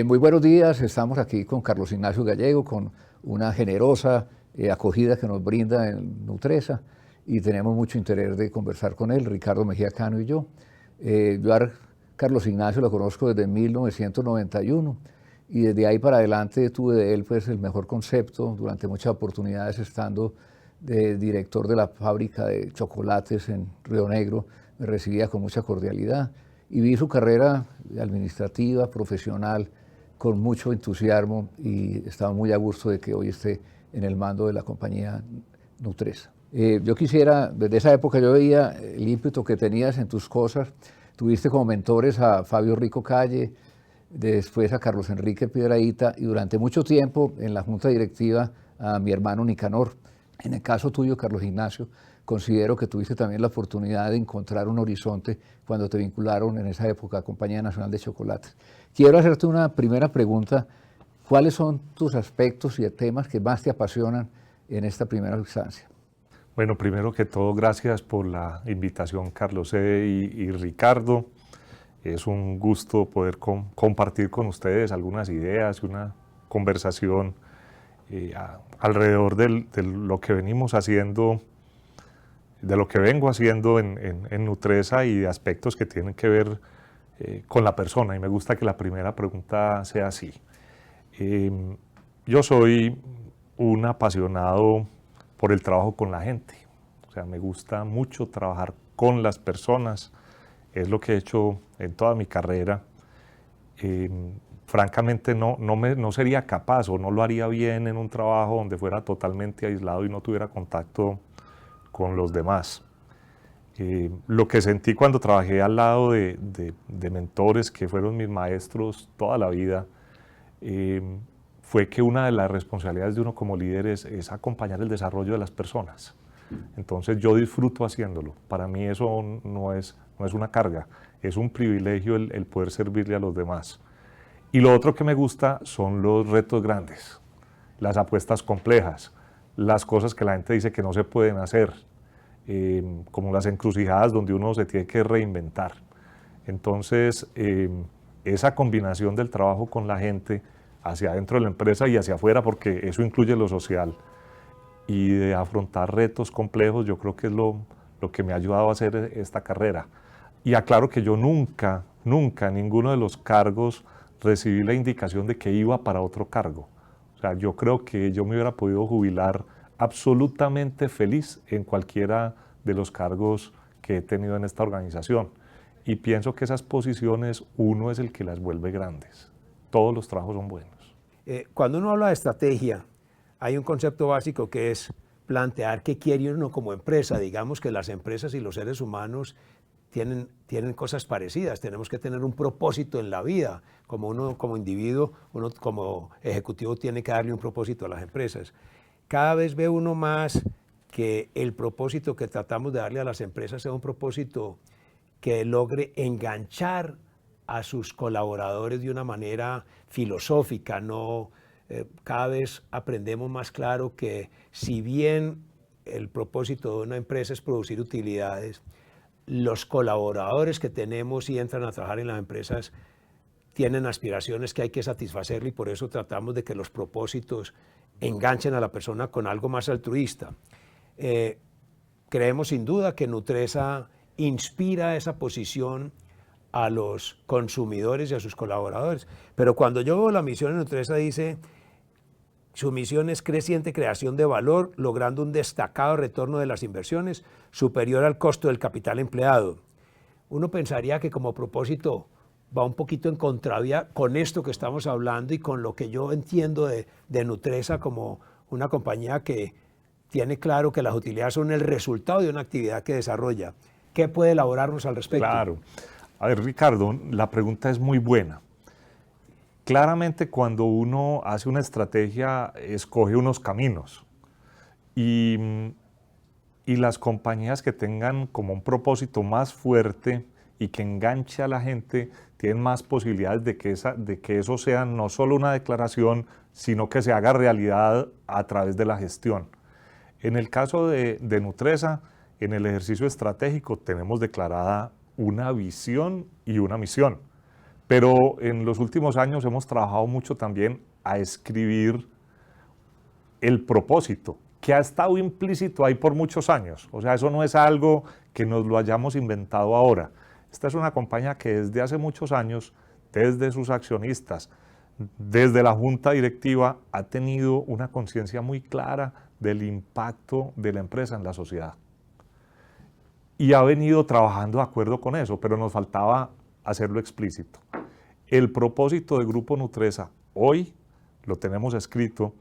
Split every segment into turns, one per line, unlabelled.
Muy buenos días, estamos aquí con Carlos Ignacio Gallego, con una generosa acogida que nos brinda en Nutresa y tenemos mucho interés de conversar con él, Ricardo Mejía Cano y yo. Yo a Carlos Ignacio lo conozco desde 1991 y desde ahí para adelante tuve de él pues, el mejor concepto durante muchas oportunidades estando de director de la fábrica de chocolates en Río Negro, me recibía con mucha cordialidad y vi su carrera administrativa, profesional, con mucho entusiasmo y estaba muy a gusto de que hoy esté en el mando de la compañía Nutresa. Yo quisiera, desde esa época yo veía el ímpetu que tenías en tus cosas, tuviste como mentores a Fabio Rico Calle, después a Carlos Enrique Piedrahita y durante mucho tiempo en la junta directiva a mi hermano Nicanor. En el caso tuyo, Carlos Ignacio, considero que tuviste también la oportunidad de encontrar un horizonte cuando te vincularon en esa época a Compañía Nacional de Chocolates. Quiero hacerte una primera pregunta. ¿Cuáles son tus aspectos y temas que más te apasionan en esta primera instancia?
Bueno, primero que todo, gracias por la invitación, Carlos y Ricardo. Es un gusto poder compartir con ustedes algunas ideas y una conversación alrededor de lo que venimos haciendo, de lo que vengo haciendo en Nutresa y de aspectos que tienen que ver con la persona. Y me gusta que la primera pregunta sea así. Yo soy un apasionado por el trabajo con la gente. O sea, me gusta mucho trabajar con las personas. Es lo que he hecho en toda mi carrera. Francamente no sería capaz o no lo haría bien en un trabajo donde fuera totalmente aislado y no tuviera contacto con los demás. Lo que sentí cuando trabajé al lado de mentores que fueron mis maestros toda la vida, fue que una de las responsabilidades de uno como líder es acompañar el desarrollo de las personas. Entonces yo disfruto haciéndolo. Para mí eso no es una carga, es un privilegio el poder servirle a los demás. Y lo otro que me gusta son los retos grandes, las apuestas complejas, las cosas que la gente dice que no se pueden hacer, como las encrucijadas donde uno se tiene que reinventar. Entonces, esa combinación del trabajo con la gente hacia adentro de la empresa y hacia afuera, porque eso incluye lo social, y de afrontar retos complejos, yo creo que es lo que me ha ayudado a hacer esta carrera. Y aclaro que yo nunca, en ninguno de los cargos recibí la indicación de que iba para otro cargo. O sea, yo creo que yo me hubiera podido jubilar absolutamente feliz en cualquiera de los cargos que he tenido en esta organización. Y pienso que esas posiciones uno es el que las vuelve grandes. Todos los trabajos son buenos.
Cuando uno habla de estrategia, hay un concepto básico que es plantear qué quiere uno como empresa. Digamos que las empresas y los seres humanos tienen cosas parecidas. Tenemos que tener un propósito en la vida. Como uno como individuo, uno como ejecutivo tiene que darle un propósito a las empresas. Cada vez ve uno más que el propósito que tratamos de darle a las empresas sea un propósito que logre enganchar a sus colaboradores de una manera filosófica. Cada vez aprendemos más claro que si bien el propósito de una empresa es producir utilidades, los colaboradores que tenemos y entran a trabajar en las empresas tienen aspiraciones que hay que satisfacer y por eso tratamos de que los propósitos enganchen a la persona con algo más altruista. Creemos sin duda que Nutresa inspira esa posición a los consumidores y a sus colaboradores. Pero cuando yo veo la misión de Nutresa dice, su misión es creciente creación de valor, logrando un destacado retorno de las inversiones superior al costo del capital empleado. Uno pensaría que como propósito va un poquito en contravía con esto que estamos hablando y con lo que yo entiendo de Nutresa como una compañía que tiene claro que las utilidades son el resultado de una actividad que desarrolla. ¿Qué puede elaborarnos al respecto?
Claro. A ver, Ricardo, la pregunta es muy buena. Claramente cuando uno hace una estrategia, escoge unos caminos y las compañías que tengan como un propósito más fuerte y que enganche a la gente tienen más posibilidades de que eso sea no solo una declaración, sino que se haga realidad a través de la gestión. En el caso de Nutresa, en el ejercicio estratégico tenemos declarada una visión y una misión. Pero en los últimos años hemos trabajado mucho también a escribir el propósito, que ha estado implícito ahí por muchos años. O sea, eso no es algo que nos lo hayamos inventado ahora. Esta es una compañía que desde hace muchos años, desde sus accionistas, desde la junta directiva, ha tenido una conciencia muy clara del impacto de la empresa en la sociedad. Y ha venido trabajando de acuerdo con eso, pero nos faltaba hacerlo explícito. El propósito de Grupo Nutresa, hoy lo tenemos escrito,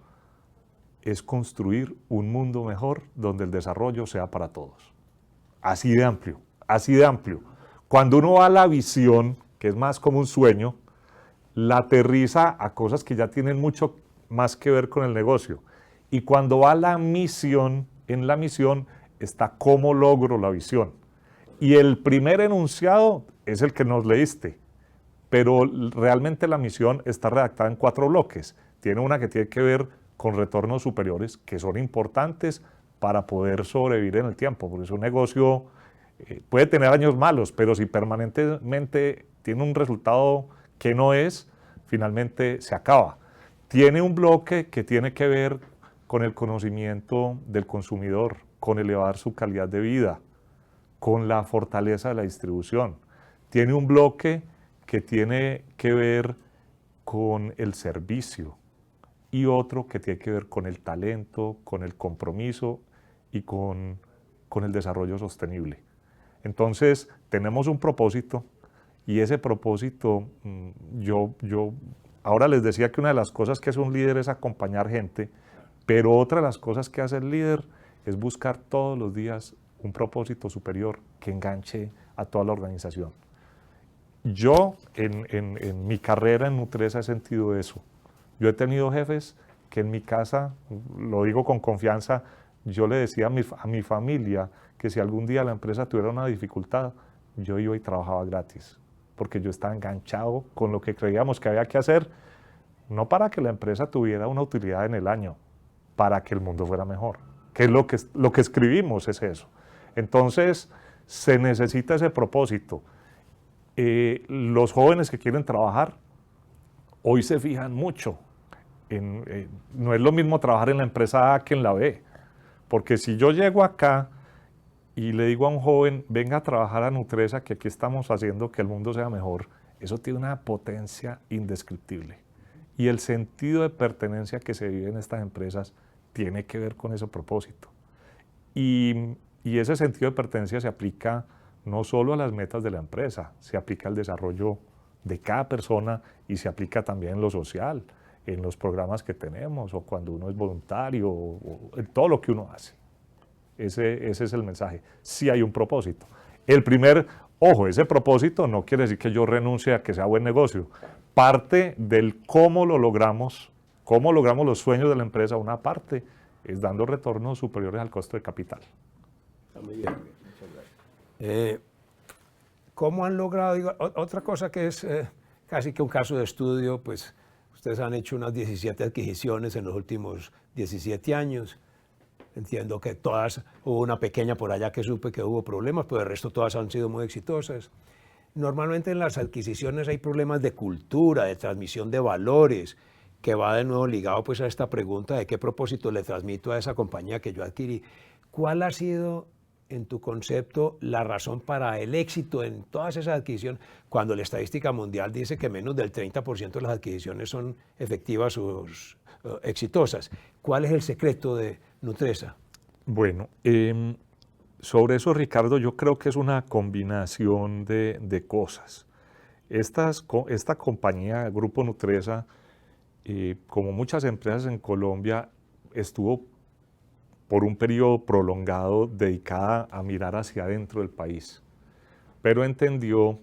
es construir un mundo mejor donde el desarrollo sea para todos. Así de amplio, así de amplio. Cuando uno va a la visión, que es más como un sueño, la aterriza a cosas que ya tienen mucho más que ver con el negocio. Y cuando va a la misión, en la misión está cómo logro la visión. Y el primer enunciado es el que nos leíste, pero realmente la misión está redactada en 4 bloques. Tiene una que tiene que ver con retornos superiores, que son importantes para poder sobrevivir en el tiempo, porque es un negocio, puede tener años malos, pero si permanentemente tiene un resultado que no es, finalmente se acaba. Tiene un bloque que tiene que ver con el conocimiento del consumidor, con elevar su calidad de vida, con la fortaleza de la distribución. Tiene un bloque que tiene que ver con el servicio y otro que tiene que ver con el talento, con el compromiso y con el desarrollo sostenible. Entonces, tenemos un propósito y ese propósito, ahora les decía que una de las cosas que hace un líder es acompañar gente, pero otra de las cosas que hace el líder es buscar todos los días un propósito superior que enganche a toda la organización. Yo en mi carrera en Nutresa he sentido eso. Yo he tenido jefes que en mi casa, lo digo con confianza, yo le decía a mi familia que si algún día la empresa tuviera una dificultad, yo iba y trabajaba gratis, porque yo estaba enganchado con lo que creíamos que había que hacer, no para que la empresa tuviera una utilidad en el año, para que el mundo fuera mejor, que es lo que escribimos es eso. Entonces, se necesita ese propósito. Los jóvenes que quieren trabajar, hoy se fijan mucho. No es lo mismo trabajar en la empresa A que en la B, porque si yo llego acá y le digo a un joven, venga a trabajar a Nutresa, que aquí estamos haciendo que el mundo sea mejor, eso tiene una potencia indescriptible. Y el sentido de pertenencia que se vive en estas empresas tiene que ver con ese propósito. Y ese sentido de pertenencia se aplica no solo a las metas de la empresa, se aplica al desarrollo de cada persona y se aplica también en lo social, en los programas que tenemos, o cuando uno es voluntario, o en todo lo que uno hace. Ese es el mensaje. Sí hay un propósito. Ojo, ese propósito no quiere decir que yo renuncie a que sea buen negocio. Parte del cómo lo logramos, cómo logramos los sueños de la empresa, una parte es dando retornos superiores al costo de capital.
Está muy bien. Muchas gracias. ¿Cómo han logrado? Otra cosa que es casi que un caso de estudio, pues ustedes han hecho unas 17 adquisiciones en los últimos 17 años. Entiendo que todas, hubo una pequeña por allá que supe que hubo problemas, pero el resto todas han sido muy exitosas. Normalmente en las adquisiciones hay problemas de cultura, de transmisión de valores, que va de nuevo ligado pues a esta pregunta de qué propósito le transmito a esa compañía que yo adquirí. ¿Cuál ha sido, en tu concepto, la razón para el éxito en todas esas adquisiciones, cuando la estadística mundial dice que menos del 30% de las adquisiciones son efectivas o exitosas? ¿Cuál es el secreto de Nutresa?
Bueno, sobre eso, Ricardo, yo creo que es una combinación de cosas. Esta compañía, Grupo Nutresa, como muchas empresas en Colombia, estuvo por un periodo prolongado dedicada a mirar hacia adentro del país, pero entendió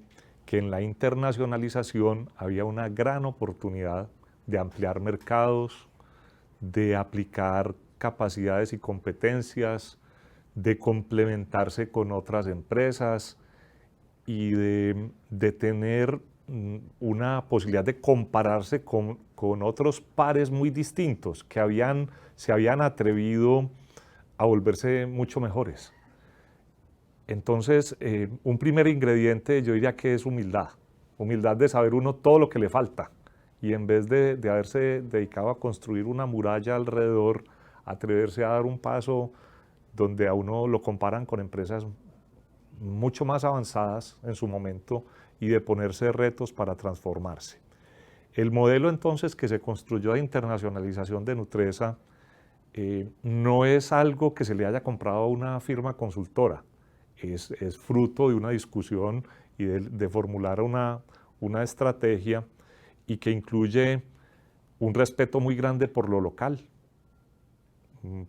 que en la internacionalización había una gran oportunidad de ampliar mercados, de aplicar capacidades y competencias, de complementarse con otras empresas y de tener una posibilidad de compararse con otros pares muy distintos que se habían atrevido a volverse mucho mejores. Entonces, un primer ingrediente yo diría que es humildad. humildad de saber uno todo lo que le falta y en vez de haberse dedicado a construir una muralla alrededor, atreverse a dar un paso donde a uno lo comparan con empresas mucho más avanzadas en su momento y de ponerse retos para transformarse. El modelo entonces que se construyó de internacionalización de Nutresa no es algo que se le haya comprado a una firma consultora, es fruto de una discusión y de formular una estrategia y que incluye un respeto muy grande por lo local,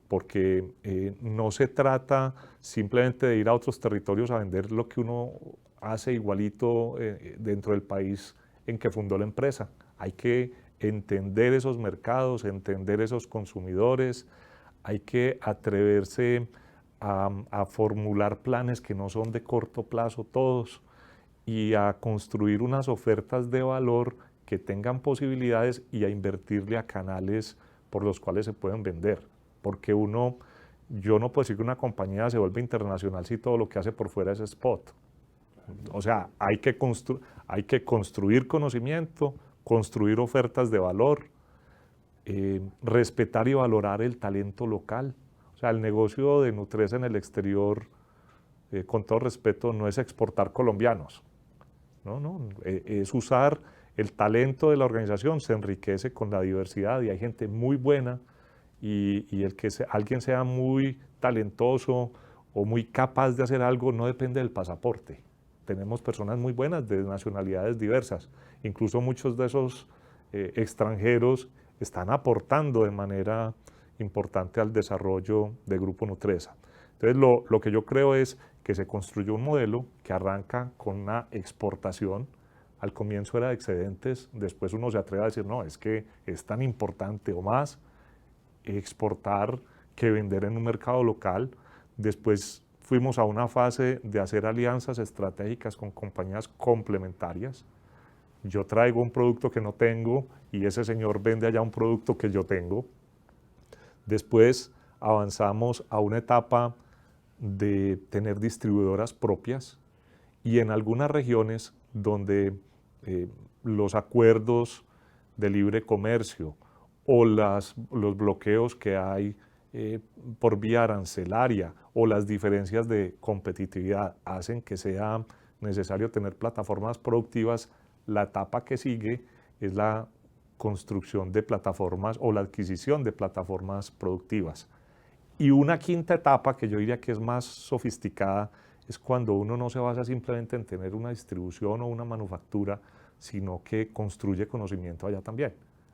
porque no se trata simplemente de ir a otros territorios a vender lo que uno hace igualito dentro del país en que fundó la empresa. Hay que entender esos mercados, entender esos consumidores, hay que atreverse a formular planes que no son de corto plazo todos y a construir unas ofertas de valor que tengan posibilidades y a invertirle a canales por los cuales se pueden vender. Porque yo no puedo decir que una compañía se vuelve internacional si todo lo que hace por fuera es spot. O sea, hay que construir conocimiento, construir ofertas de valor, respetar y valorar el talento local. O sea, el negocio de Nutresa en el exterior, con todo respeto, no es exportar colombianos. No, es usar el talento de la organización, se enriquece con la diversidad y hay gente muy buena y el que alguien sea muy talentoso o muy capaz de hacer algo no depende del pasaporte. Tenemos personas muy buenas de nacionalidades diversas, incluso muchos de esos extranjeros están aportando de manera importante al desarrollo de Grupo Nutresa. Entonces lo que yo creo es que se construyó un modelo que arranca con una exportación. Al comienzo era de excedentes, después uno se atreve a decir, no, es que es tan importante o más exportar que vender en un mercado local. Después fuimos a una fase de hacer alianzas estratégicas con compañías complementarias. Yo traigo un producto que no tengo y ese señor vende allá un producto que yo tengo. Después avanzamos a una etapa de tener distribuidoras propias y en algunas regiones donde los acuerdos de libre comercio o los bloqueos que hay por vía arancelaria o las diferencias de competitividad hacen que sea necesario tener plataformas productivas, la etapa que sigue es la construcción de plataformas o la adquisición de plataformas productivas. Y una quinta etapa que yo diría que es más sofisticada es cuando uno no se basa simplemente en tener una distribución o una manufactura, sino que construye conocimiento allá también.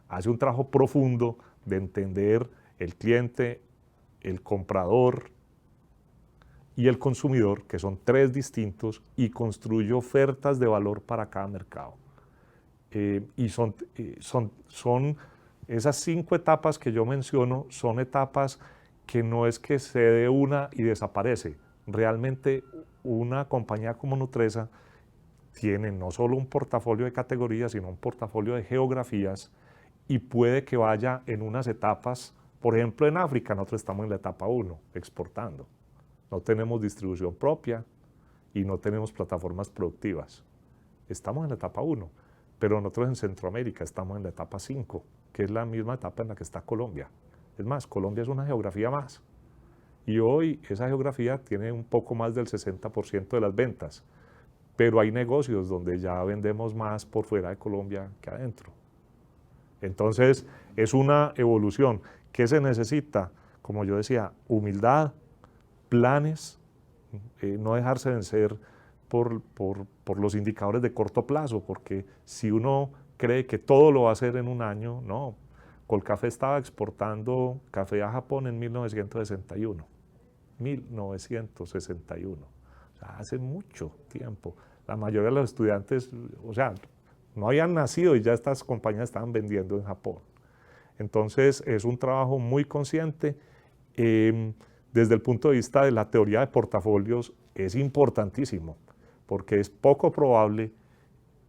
Hace un trabajo profundo de entender el cliente, el comprador y el consumidor, que son tres distintos, y construye ofertas de valor para cada mercado. Y son esas 5 etapas que yo menciono, son etapas que no es que se dé una y desaparece. Realmente una compañía como Nutresa tiene no solo un portafolio de categorías, sino un portafolio de geografías y puede que vaya en unas etapas. Por ejemplo, en África nosotros estamos en la etapa 1, exportando. No tenemos distribución propia y no tenemos plataformas productivas. Estamos en la etapa 1, pero nosotros en Centroamérica estamos en la etapa 5, que es la misma etapa en la que está Colombia. Es más, Colombia es una geografía más. Y hoy esa geografía tiene un poco más del 60% de las ventas, pero hay negocios donde ya vendemos más por fuera de Colombia que adentro. Entonces, es una evolución. ¿Qué se necesita? Como yo decía, humildad, planes, no dejarse vencer por los indicadores de corto plazo, porque si uno cree que todo lo va a hacer en un año, no. Colcafé estaba exportando café a Japón en 1961. 1961. O sea, hace mucho tiempo. La mayoría de los estudiantes, o sea, no habían nacido y ya estas compañías estaban vendiendo en Japón. Entonces, es un trabajo muy consciente. Desde el punto de vista de la teoría de portafolios, es importantísimo, porque es poco probable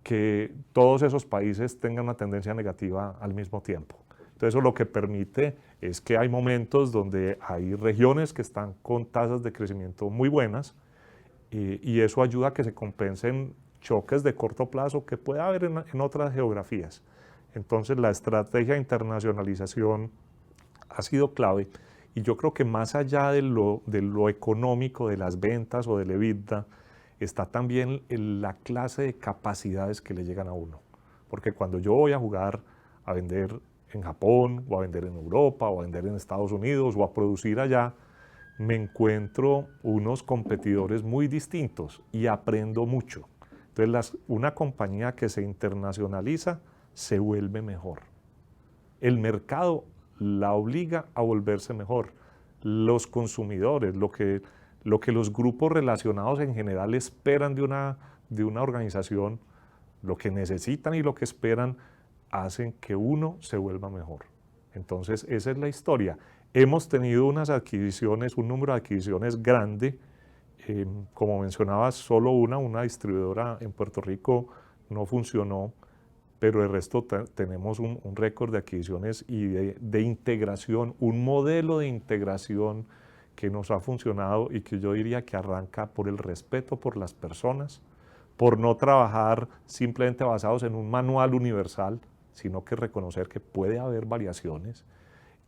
que todos esos países tengan una tendencia negativa al mismo tiempo. Entonces, eso lo que permite es que hay momentos donde hay regiones que están con tasas de crecimiento muy buenas y eso ayuda a que se compensen choques de corto plazo que puede haber en otras geografías. Entonces la estrategia de internacionalización ha sido clave y yo creo que más allá de lo económico, de las ventas o del EBITDA, está también en la clase de capacidades que le llegan a uno. Porque cuando yo voy a jugar a vender en Japón, o a vender en Europa, o a vender en Estados Unidos, o a producir allá, me encuentro unos competidores muy distintos y aprendo mucho. Entonces, una compañía que se internacionaliza se vuelve mejor. El mercado la obliga a volverse mejor. Los consumidores, lo que los grupos relacionados en general esperan de una organización, lo que necesitan y lo que esperan, hacen que uno se vuelva mejor. Entonces, esa es la historia. Hemos tenido unas adquisiciones, un número de adquisiciones grande. Como mencionaba, solo una distribuidora en Puerto Rico no funcionó, pero el resto tenemos un récord de adquisiciones y de integración, un modelo de integración que nos ha funcionado y que yo diría que arranca por el respeto por las personas, por no trabajar simplemente basados en un manual universal, sino que reconocer que puede haber variaciones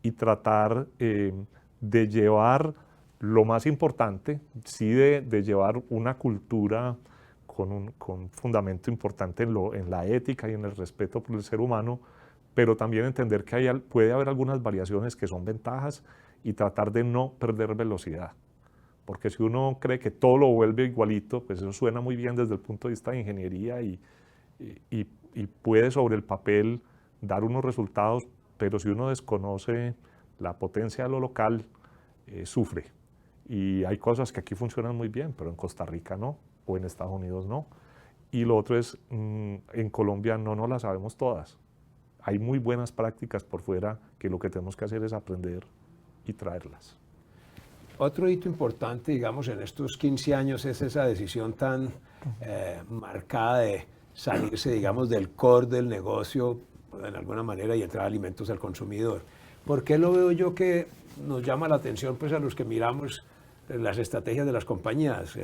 y tratar de llevar lo más importante, sí de llevar una cultura con un fundamento importante en la ética y en el respeto por el ser humano, pero también entender que puede haber algunas variaciones que son ventajas y tratar de no perder velocidad. Porque si uno cree que todo lo vuelve igualito, pues eso suena muy bien desde el punto de vista de ingeniería y puede sobre el papel dar unos resultados, pero si uno desconoce la potencia de lo local, sufre. Y hay cosas que aquí funcionan muy bien, pero en Costa Rica no, o en Estados Unidos no. Y lo otro es, en Colombia no nos las sabemos todas. Hay muy buenas prácticas por fuera que lo que tenemos que hacer es aprender y traerlas.
Otro hito importante, digamos, en estos 15 años es esa decisión tan marcada de salirse, digamos, del core del negocio, en alguna manera, y entrar alimentos al consumidor. ¿Por qué lo veo yo que nos llama la atención pues, a los que miramos las estrategias de las compañías?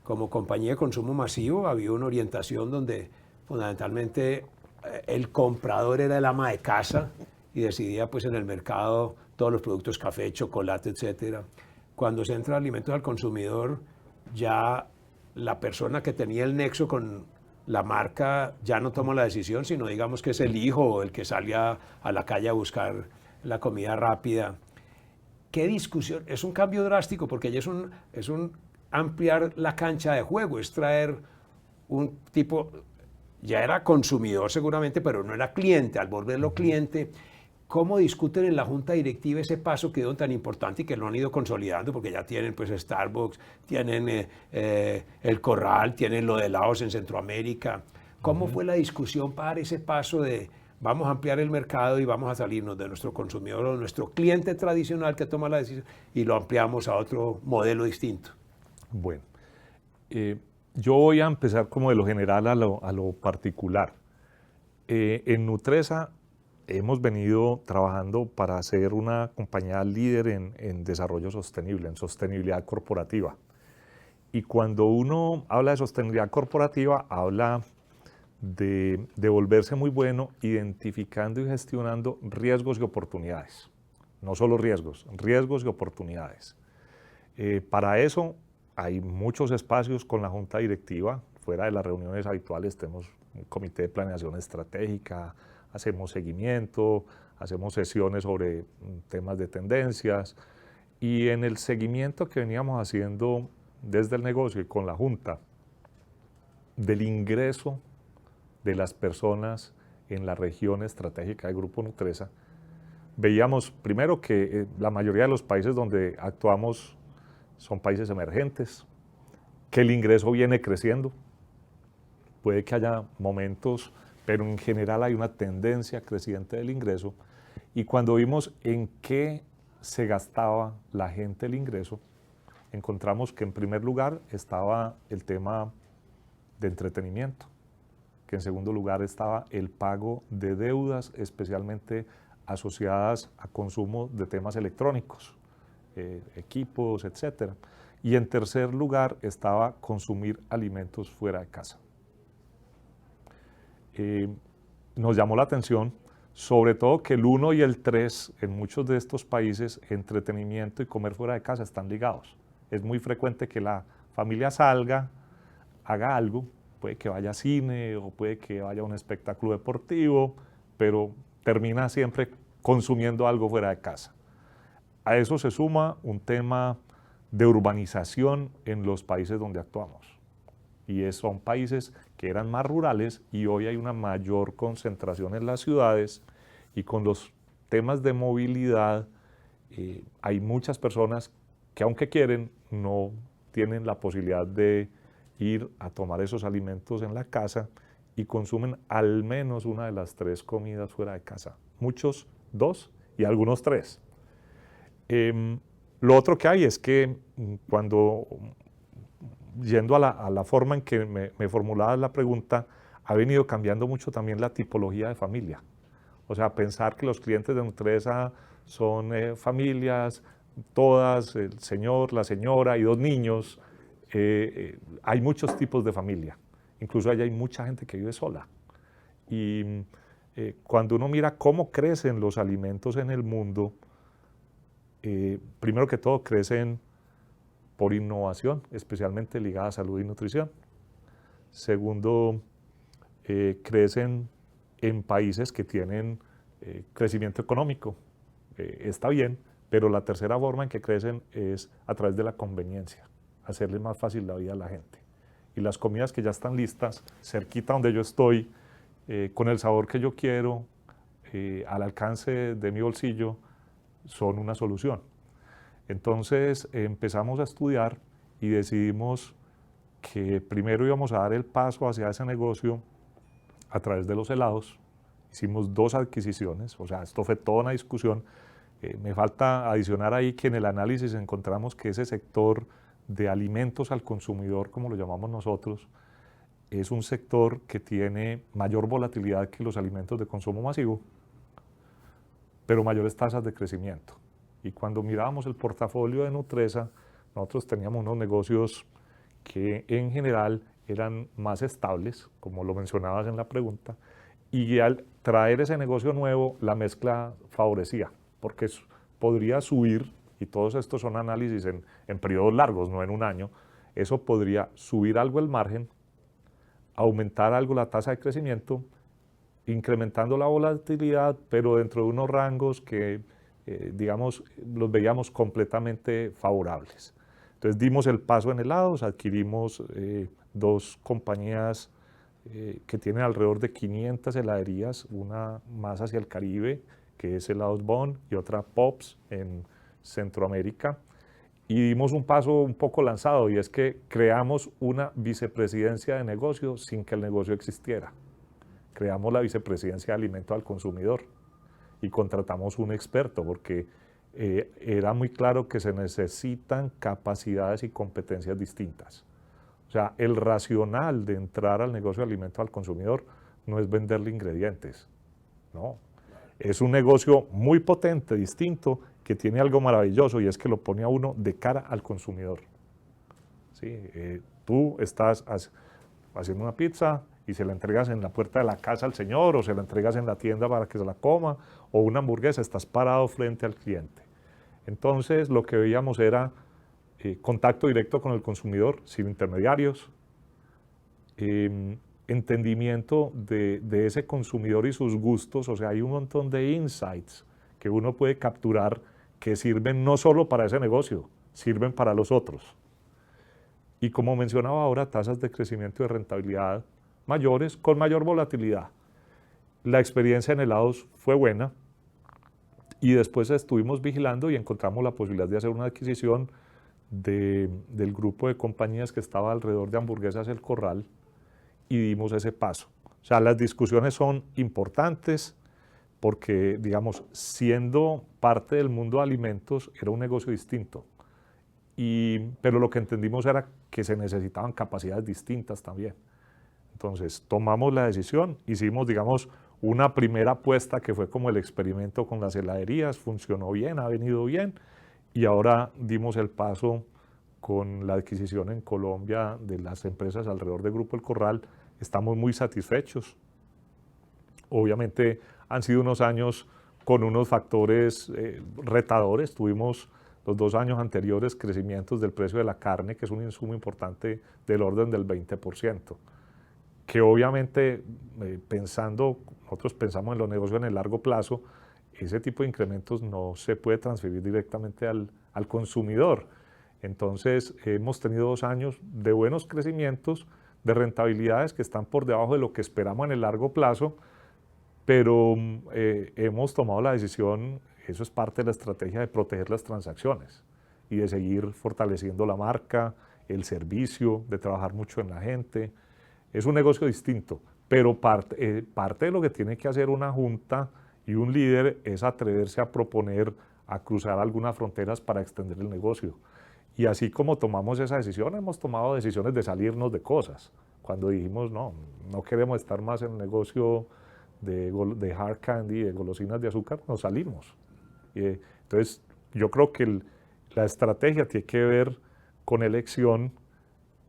Como compañía de consumo masivo había una orientación donde fundamentalmente el comprador era el ama de casa y decidía pues, en el mercado todos los productos, café, chocolate, etcétera. Cuando se entra alimentos al consumidor, ya la persona que tenía el nexo con la marca ya no toma la decisión, sino digamos que es el hijo o el que sale a la calle a buscar la comida rápida. ¿Qué discusión? Es un cambio drástico porque ya es un ampliar la cancha de juego, es traer un tipo, ya era consumidor seguramente, pero no era cliente, al volverlo cliente. ¿Cómo discuten en la junta directiva ese paso que dio tan importante y que lo han ido consolidando? Porque ya tienen pues Starbucks, tienen el Corral, tienen lo de Laos en Centroamérica. ¿Cómo fue la discusión para ese paso de vamos a ampliar el mercado y vamos a salirnos de nuestro consumidor o nuestro cliente tradicional que toma la decisión y lo ampliamos a otro modelo distinto?
Bueno, yo voy a empezar como de lo general a lo particular. En Nutresa hemos venido trabajando para ser una compañía líder en desarrollo sostenible, en sostenibilidad corporativa. Y cuando uno habla de sostenibilidad corporativa, habla de volverse muy bueno identificando y gestionando riesgos y oportunidades. No solo riesgos y oportunidades. Para eso hay muchos espacios con la junta directiva. Fuera de las reuniones habituales tenemos un comité de planeación estratégica, hacemos seguimiento, hacemos sesiones sobre temas de tendencias y en el seguimiento que veníamos haciendo desde el negocio y con la Junta del ingreso de las personas en la región estratégica del Grupo Nutresa, veíamos primero que la mayoría de los países donde actuamos son países emergentes, que el ingreso viene creciendo, puede que haya momentos, pero en general hay una tendencia creciente del ingreso. Y cuando vimos en qué se gastaba la gente el ingreso, encontramos que en primer lugar estaba el tema de entretenimiento, que en segundo lugar estaba el pago de deudas, especialmente asociadas a consumo de temas electrónicos, equipos, etc. Y en tercer lugar estaba consumir alimentos fuera de casa. nos llamó la atención, sobre todo que el 1 y el 3 en muchos de estos países, entretenimiento y comer fuera de casa están ligados. Es muy frecuente que la familia salga, haga algo, puede que vaya a cine o puede que vaya a un espectáculo deportivo, pero termina siempre consumiendo algo fuera de casa. A eso se suma un tema de urbanización en los países donde actuamos. Y son países que eran más rurales y hoy hay una mayor concentración en las ciudades, y con los temas de movilidad hay muchas personas que, aunque quieren, no tienen la posibilidad de ir a tomar esos alimentos en la casa y consumen al menos una de las 3 comidas fuera de casa. Muchos 2 y algunos 3. Lo otro que hay es que cuando, yendo a la forma en que me formulabas la pregunta, ha venido cambiando mucho también la tipología de familia. O sea, pensar que los clientes de Nutresa son familias, todas, el señor, la señora y 2 niños. Hay muchos tipos de familia. Incluso allá hay mucha gente que vive sola. Y cuando uno mira cómo crecen los alimentos en el mundo, primero que todo crecen por innovación, especialmente ligada a salud y nutrición. Segundo, crecen en países que tienen crecimiento económico. Está bien, pero la tercera forma en que crecen es a través de la conveniencia, hacerle más fácil la vida a la gente. Y las comidas que ya están listas, cerquita donde yo estoy, con el sabor que yo quiero, al alcance de mi bolsillo, son una solución. Entonces empezamos a estudiar y decidimos que primero íbamos a dar el paso hacia ese negocio a través de los helados. Hicimos 2 adquisiciones, o sea, esto fue toda una discusión. Me falta adicionar ahí que en el análisis encontramos que ese sector de alimentos al consumidor, como lo llamamos nosotros, es un sector que tiene mayor volatilidad que los alimentos de consumo masivo, pero mayores tasas de crecimiento. Y cuando mirábamos el portafolio de Nutresa, nosotros teníamos unos negocios que en general eran más estables, como lo mencionabas en la pregunta, y al traer ese negocio nuevo, la mezcla favorecía, porque podría subir, y todos estos son análisis en periodos largos, no en un año, eso podría subir algo el margen, aumentar algo la tasa de crecimiento, incrementando la volatilidad, pero dentro de unos rangos que, digamos, los veíamos completamente favorables. Entonces dimos el paso en helados, adquirimos 2 compañías que tienen alrededor de 500 heladerías, una más hacia el Caribe, que es Helados Bon, y otra Pops en Centroamérica. Y dimos un paso un poco lanzado, y es que creamos una vicepresidencia de negocio sin que el negocio existiera. Creamos la vicepresidencia de alimentos al consumidor y contratamos un experto, porque era muy claro que se necesitan capacidades y competencias distintas. O sea, el racional de entrar al negocio de alimentos al consumidor no es venderle ingredientes, no. Es un negocio muy potente, distinto, que tiene algo maravilloso, y es que lo pone a uno de cara al consumidor. ¿Sí? Tú estás haciendo una pizza y se la entregas en la puerta de la casa al señor, o se la entregas en la tienda para que se la coma, o una hamburguesa, estás parado frente al cliente. Entonces lo que veíamos era contacto directo con el consumidor, sin intermediarios, entendimiento de ese consumidor y sus gustos. O sea, hay un montón de insights que uno puede capturar que sirven no solo para ese negocio, sirven para los otros. Y como mencionaba ahora, tasas de crecimiento y de rentabilidad mayores, con mayor volatilidad. La experiencia en helados fue buena, y después estuvimos vigilando y encontramos la posibilidad de hacer una adquisición del grupo de compañías que estaba alrededor de Hamburguesas El Corral, y dimos ese paso. O sea, las discusiones son importantes porque, digamos, siendo parte del mundo de alimentos, era un negocio distinto. Pero lo que entendimos era que se necesitaban capacidades distintas también. Entonces, tomamos la decisión, hicimos, digamos, una primera apuesta que fue como el experimento con las heladerías, funcionó bien, ha venido bien, y ahora dimos el paso con la adquisición en Colombia de las empresas alrededor del Grupo El Corral. Estamos muy satisfechos. obviamente han sido unos años con unos factores retadores. Tuvimos los 2 años anteriores crecimientos del precio de la carne, que es un insumo importante del orden del 20%, que obviamente nosotros pensamos en los negocios en el largo plazo, ese tipo de incrementos no se puede transferir directamente al consumidor. Entonces hemos tenido 2 años de buenos crecimientos, de rentabilidades que están por debajo de lo que esperamos en el largo plazo, pero hemos tomado la decisión, eso es parte de la estrategia, de proteger las transacciones y de seguir fortaleciendo la marca, el servicio, de trabajar mucho en la gente. Es un negocio distinto, pero parte de lo que tiene que hacer una junta y un líder es atreverse a proponer, a cruzar algunas fronteras para extender el negocio. Y así como tomamos esa decisión, hemos tomado decisiones de salirnos de cosas. Cuando dijimos, no queremos estar más en el negocio de hard candy, de golosinas de azúcar, nos salimos. Entonces, yo creo que la estrategia tiene que ver con elección,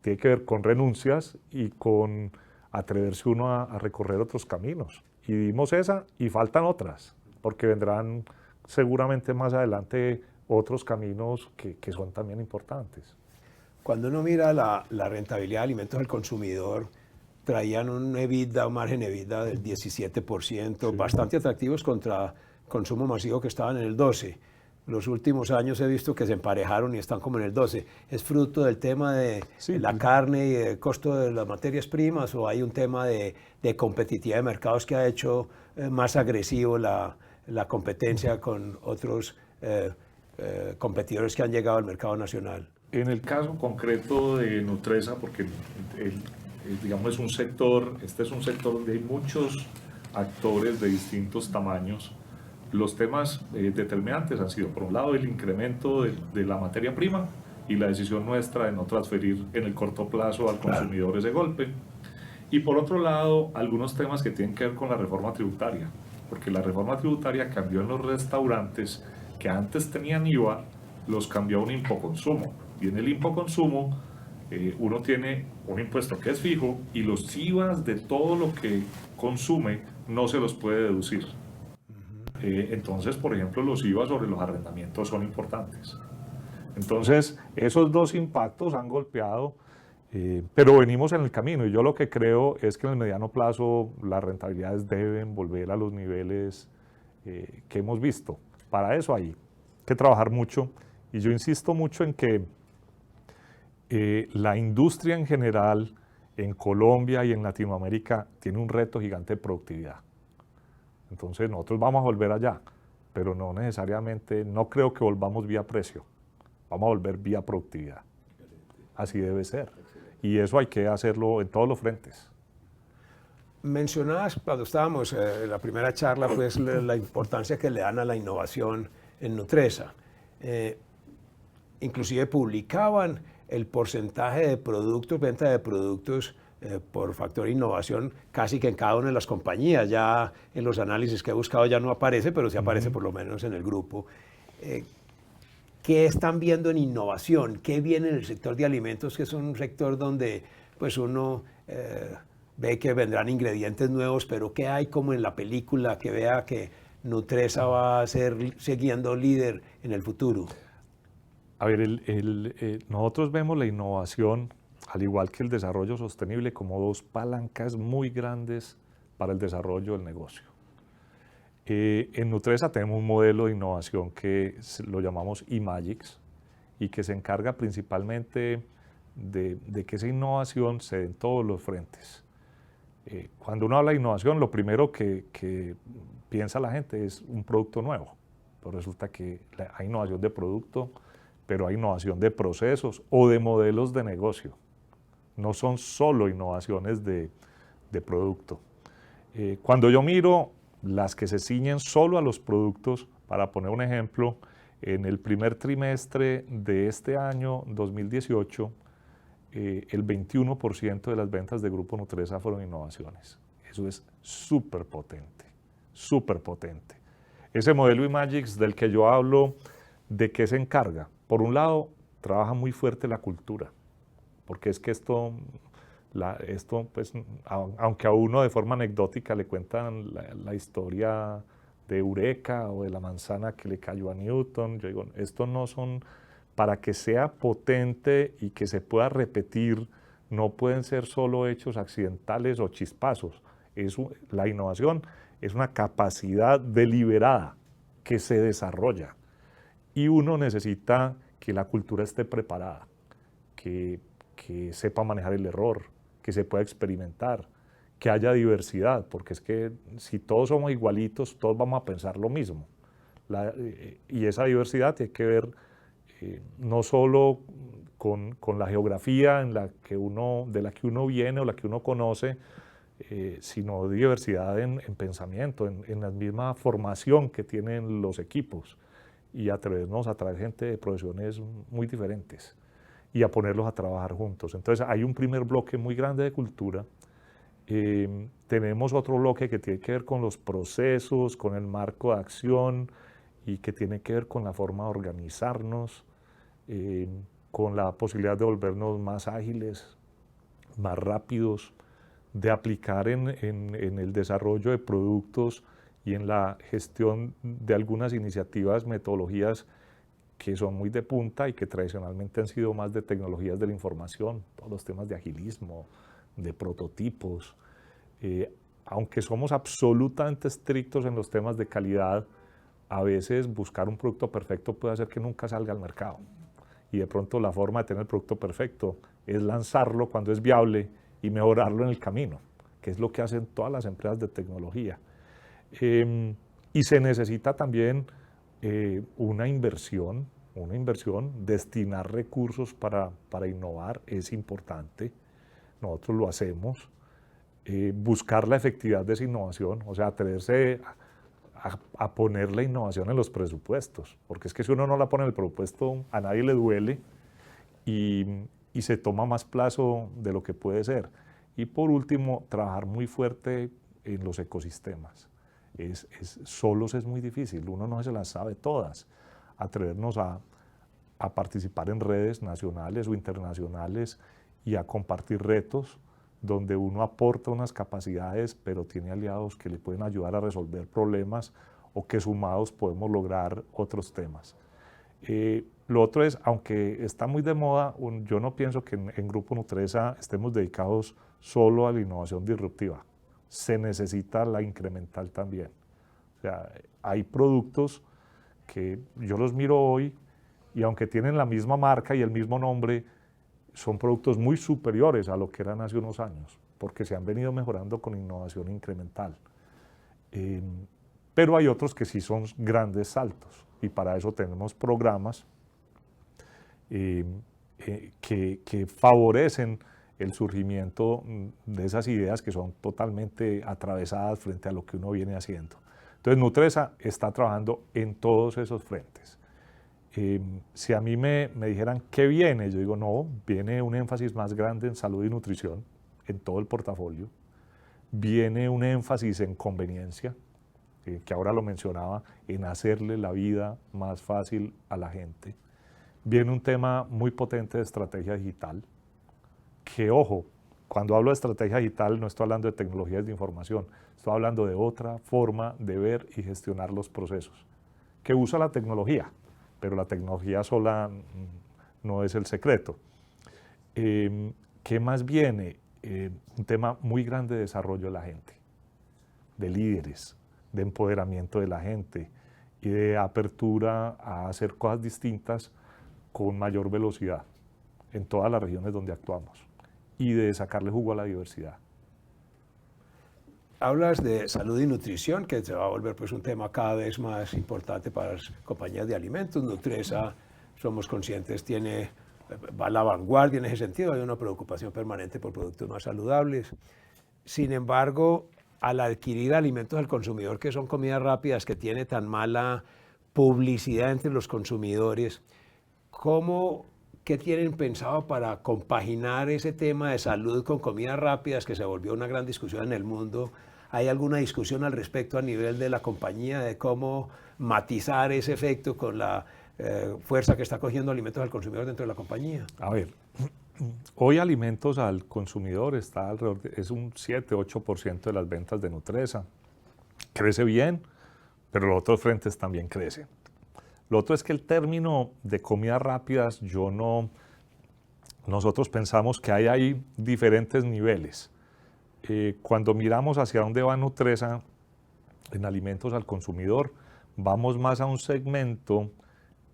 tiene que ver con renuncias y con atreverse uno a recorrer otros caminos. Y dimos esa y faltan otras, porque vendrán seguramente más adelante otros caminos que son también importantes.
Cuando uno mira la rentabilidad de alimentos al consumidor, traían un EBITDA, un margen EBITDA del 17%, sí, bastante atractivos contra consumo masivo que estaban en el 12%. Los últimos años he visto que se emparejaron y están como en el 12%. ¿Es fruto del tema de la carne y el costo de las materias primas o hay un tema de competitividad de mercados que ha hecho más agresivo la competencia con otros competidores que han llegado al mercado nacional?
En el caso concreto de Nutresa, porque digamos es un sector, este es un sector donde hay muchos actores de distintos tamaños. Los temas determinantes han sido, por un lado, el incremento de la materia prima y la decisión nuestra de no transferir en el corto plazo al consumidor ese golpe. Y por otro lado, algunos temas que tienen que ver con la reforma tributaria, porque la reforma tributaria cambió en los restaurantes que antes tenían IVA, los cambió a un impoconsumo. Y en el impoconsumo uno tiene un impuesto que es fijo y los IVAs de todo lo que consume no se los puede deducir. Entonces, por ejemplo, los IVA sobre los arrendamientos son importantes. Entonces, esos 2 impactos han golpeado, pero venimos en el camino y yo lo que creo es que en el mediano plazo las rentabilidades deben volver a los niveles que hemos visto. Para eso hay que trabajar mucho y yo insisto mucho en que la industria en general en Colombia y en Latinoamérica tiene un reto gigante de productividad. Entonces nosotros vamos a volver allá, pero no necesariamente, no creo que volvamos vía precio, vamos a volver vía productividad. Así debe ser. Y eso hay que hacerlo en todos los frentes.
Mencionabas cuando estábamos en la primera charla, pues la importancia que le dan a la innovación en Nutresa. Inclusive publicaban el porcentaje de productos, venta de productos por factor de innovación casi que en cada una de las compañías. Ya en los análisis que he buscado ya no aparece, pero sí aparece por lo menos en el grupo. ¿Qué están viendo en innovación? ¿Qué viene en el sector de alimentos, que es un sector donde pues uno ve que vendrán ingredientes nuevos, pero qué hay como en la película que vea que Nutresa va a ser siguiendo líder en el futuro?
A ver, nosotros vemos la innovación, al igual que el desarrollo sostenible, como 2 palancas muy grandes para el desarrollo del negocio. En Nutresa tenemos un modelo de innovación que lo llamamos eMagics y que se encarga principalmente de que esa innovación se dé en todos los frentes. Cuando uno habla de innovación, lo primero que piensa la gente es un producto nuevo. Pero resulta que hay innovación de producto, pero hay innovación de procesos o de modelos de negocio. No son solo innovaciones de producto. Cuando yo miro las que se ciñen solo a los productos, para poner un ejemplo, en el primer trimestre de este año, 2018, el 21% de las ventas de Grupo Nutresa fueron innovaciones. Eso es súper potente, súper potente. Ese modelo eMagics del que yo hablo, ¿de qué se encarga? Por un lado, trabaja muy fuerte la cultura, porque es que esto, Esto, pues, aunque a uno de forma anecdótica le cuentan la historia de Eureka o de la manzana que le cayó a Newton, yo digo, estos no son, para que sea potente y que se pueda repetir, no pueden ser solo hechos accidentales o chispazos. La innovación es una capacidad deliberada que se desarrolla y uno necesita que la cultura esté preparada, que sepa manejar el error, que se pueda experimentar, que haya diversidad, porque es que si todos somos igualitos, todos vamos a pensar lo mismo. Y esa diversidad tiene que ver no solo con la geografía de la que uno viene o la que uno conoce, sino diversidad en pensamiento, en la misma formación que tienen los equipos, y atrevernos a traer gente de profesiones muy diferentes y a ponerlos a trabajar juntos. Entonces hay un primer bloque muy grande de cultura. Tenemos otro bloque que tiene que ver con los procesos, con el marco de acción y que tiene que ver con la forma de organizarnos, con la posibilidad de volvernos más ágiles, más rápidos, de aplicar en el desarrollo de productos y en la gestión de algunas iniciativas, metodologías que son muy de punta y que tradicionalmente han sido más de tecnologías de la información, todos los temas de agilismo, de prototipos. Aunque somos absolutamente estrictos en los temas de calidad, a veces buscar un producto perfecto puede hacer que nunca salga al mercado. Y de pronto la forma de tener el producto perfecto es lanzarlo cuando es viable y mejorarlo en el camino, que es lo que hacen todas las empresas de tecnología. Y se necesita también una inversión, destinar recursos para innovar es importante. Nosotros lo hacemos. Buscar la efectividad de esa innovación, o sea, atreverse a poner la innovación en los presupuestos, porque es que si uno no la pone en el presupuesto, a nadie le duele y se toma más plazo de lo que puede ser. Y por último, trabajar muy fuerte en los ecosistemas. Solos es muy difícil, uno no se las sabe todas. Atrevernos a participar en redes nacionales o internacionales y a compartir retos donde uno aporta unas capacidades, pero tiene aliados que le pueden ayudar a resolver problemas o que sumados podemos lograr otros temas. Lo otro es, aunque está muy de moda, yo no pienso que en Grupo Nutresa estemos dedicados solo a la innovación disruptiva. Se necesita la incremental también. O sea, hay productos que yo los miro hoy y aunque tienen la misma marca y el mismo nombre, son productos muy superiores a lo que eran hace unos años, porque se han venido mejorando con innovación incremental. Pero hay otros que sí son grandes saltos, y para eso tenemos programas que favorecen el surgimiento de esas ideas que son totalmente atravesadas frente a lo que uno viene haciendo. Entonces, Nutresa está trabajando en todos esos frentes. Si a mí me dijeran qué viene, yo digo, no, viene un énfasis más grande en salud y nutrición, en todo el portafolio. Viene un énfasis en conveniencia, que ahora lo mencionaba, en hacerle la vida más fácil a la gente. Viene un tema muy potente de estrategia digital, que ojo, cuando hablo de estrategia digital no estoy hablando de tecnologías de información, estoy hablando de otra forma de ver y gestionar los procesos, que usa la tecnología, pero la tecnología sola no es el secreto. ¿Qué más viene? Un tema muy grande de desarrollo de la gente, de líderes, de empoderamiento de la gente y de apertura a hacer cosas distintas con mayor velocidad en todas las regiones donde actuamos y de sacarle jugo a la diversidad.
Hablas de salud y nutrición, que se va a volver pues un tema cada vez más importante para las compañías de alimentos. Nutresa, somos conscientes, va a la vanguardia en ese sentido, hay una preocupación permanente por productos más saludables. Sin embargo, al adquirir alimentos al consumidor que son comidas rápidas, que tiene tan mala publicidad entre los consumidores, ¿qué tienen pensado para compaginar ese tema de salud con comidas rápidas que se volvió una gran discusión en el mundo? ¿Hay alguna discusión al respecto a nivel de la compañía de cómo matizar ese efecto con la fuerza que está cogiendo alimentos al consumidor dentro de la compañía?
A ver, Hoy alimentos al consumidor está alrededor es un 7-8% de las ventas de Nutresa. Crece bien, pero los otros frentes también crecen. Lo otro es que el término de comidas rápidas, nosotros pensamos que hay ahí diferentes niveles. Cuando miramos hacia dónde va Nutresa en alimentos al consumidor, vamos más a un segmento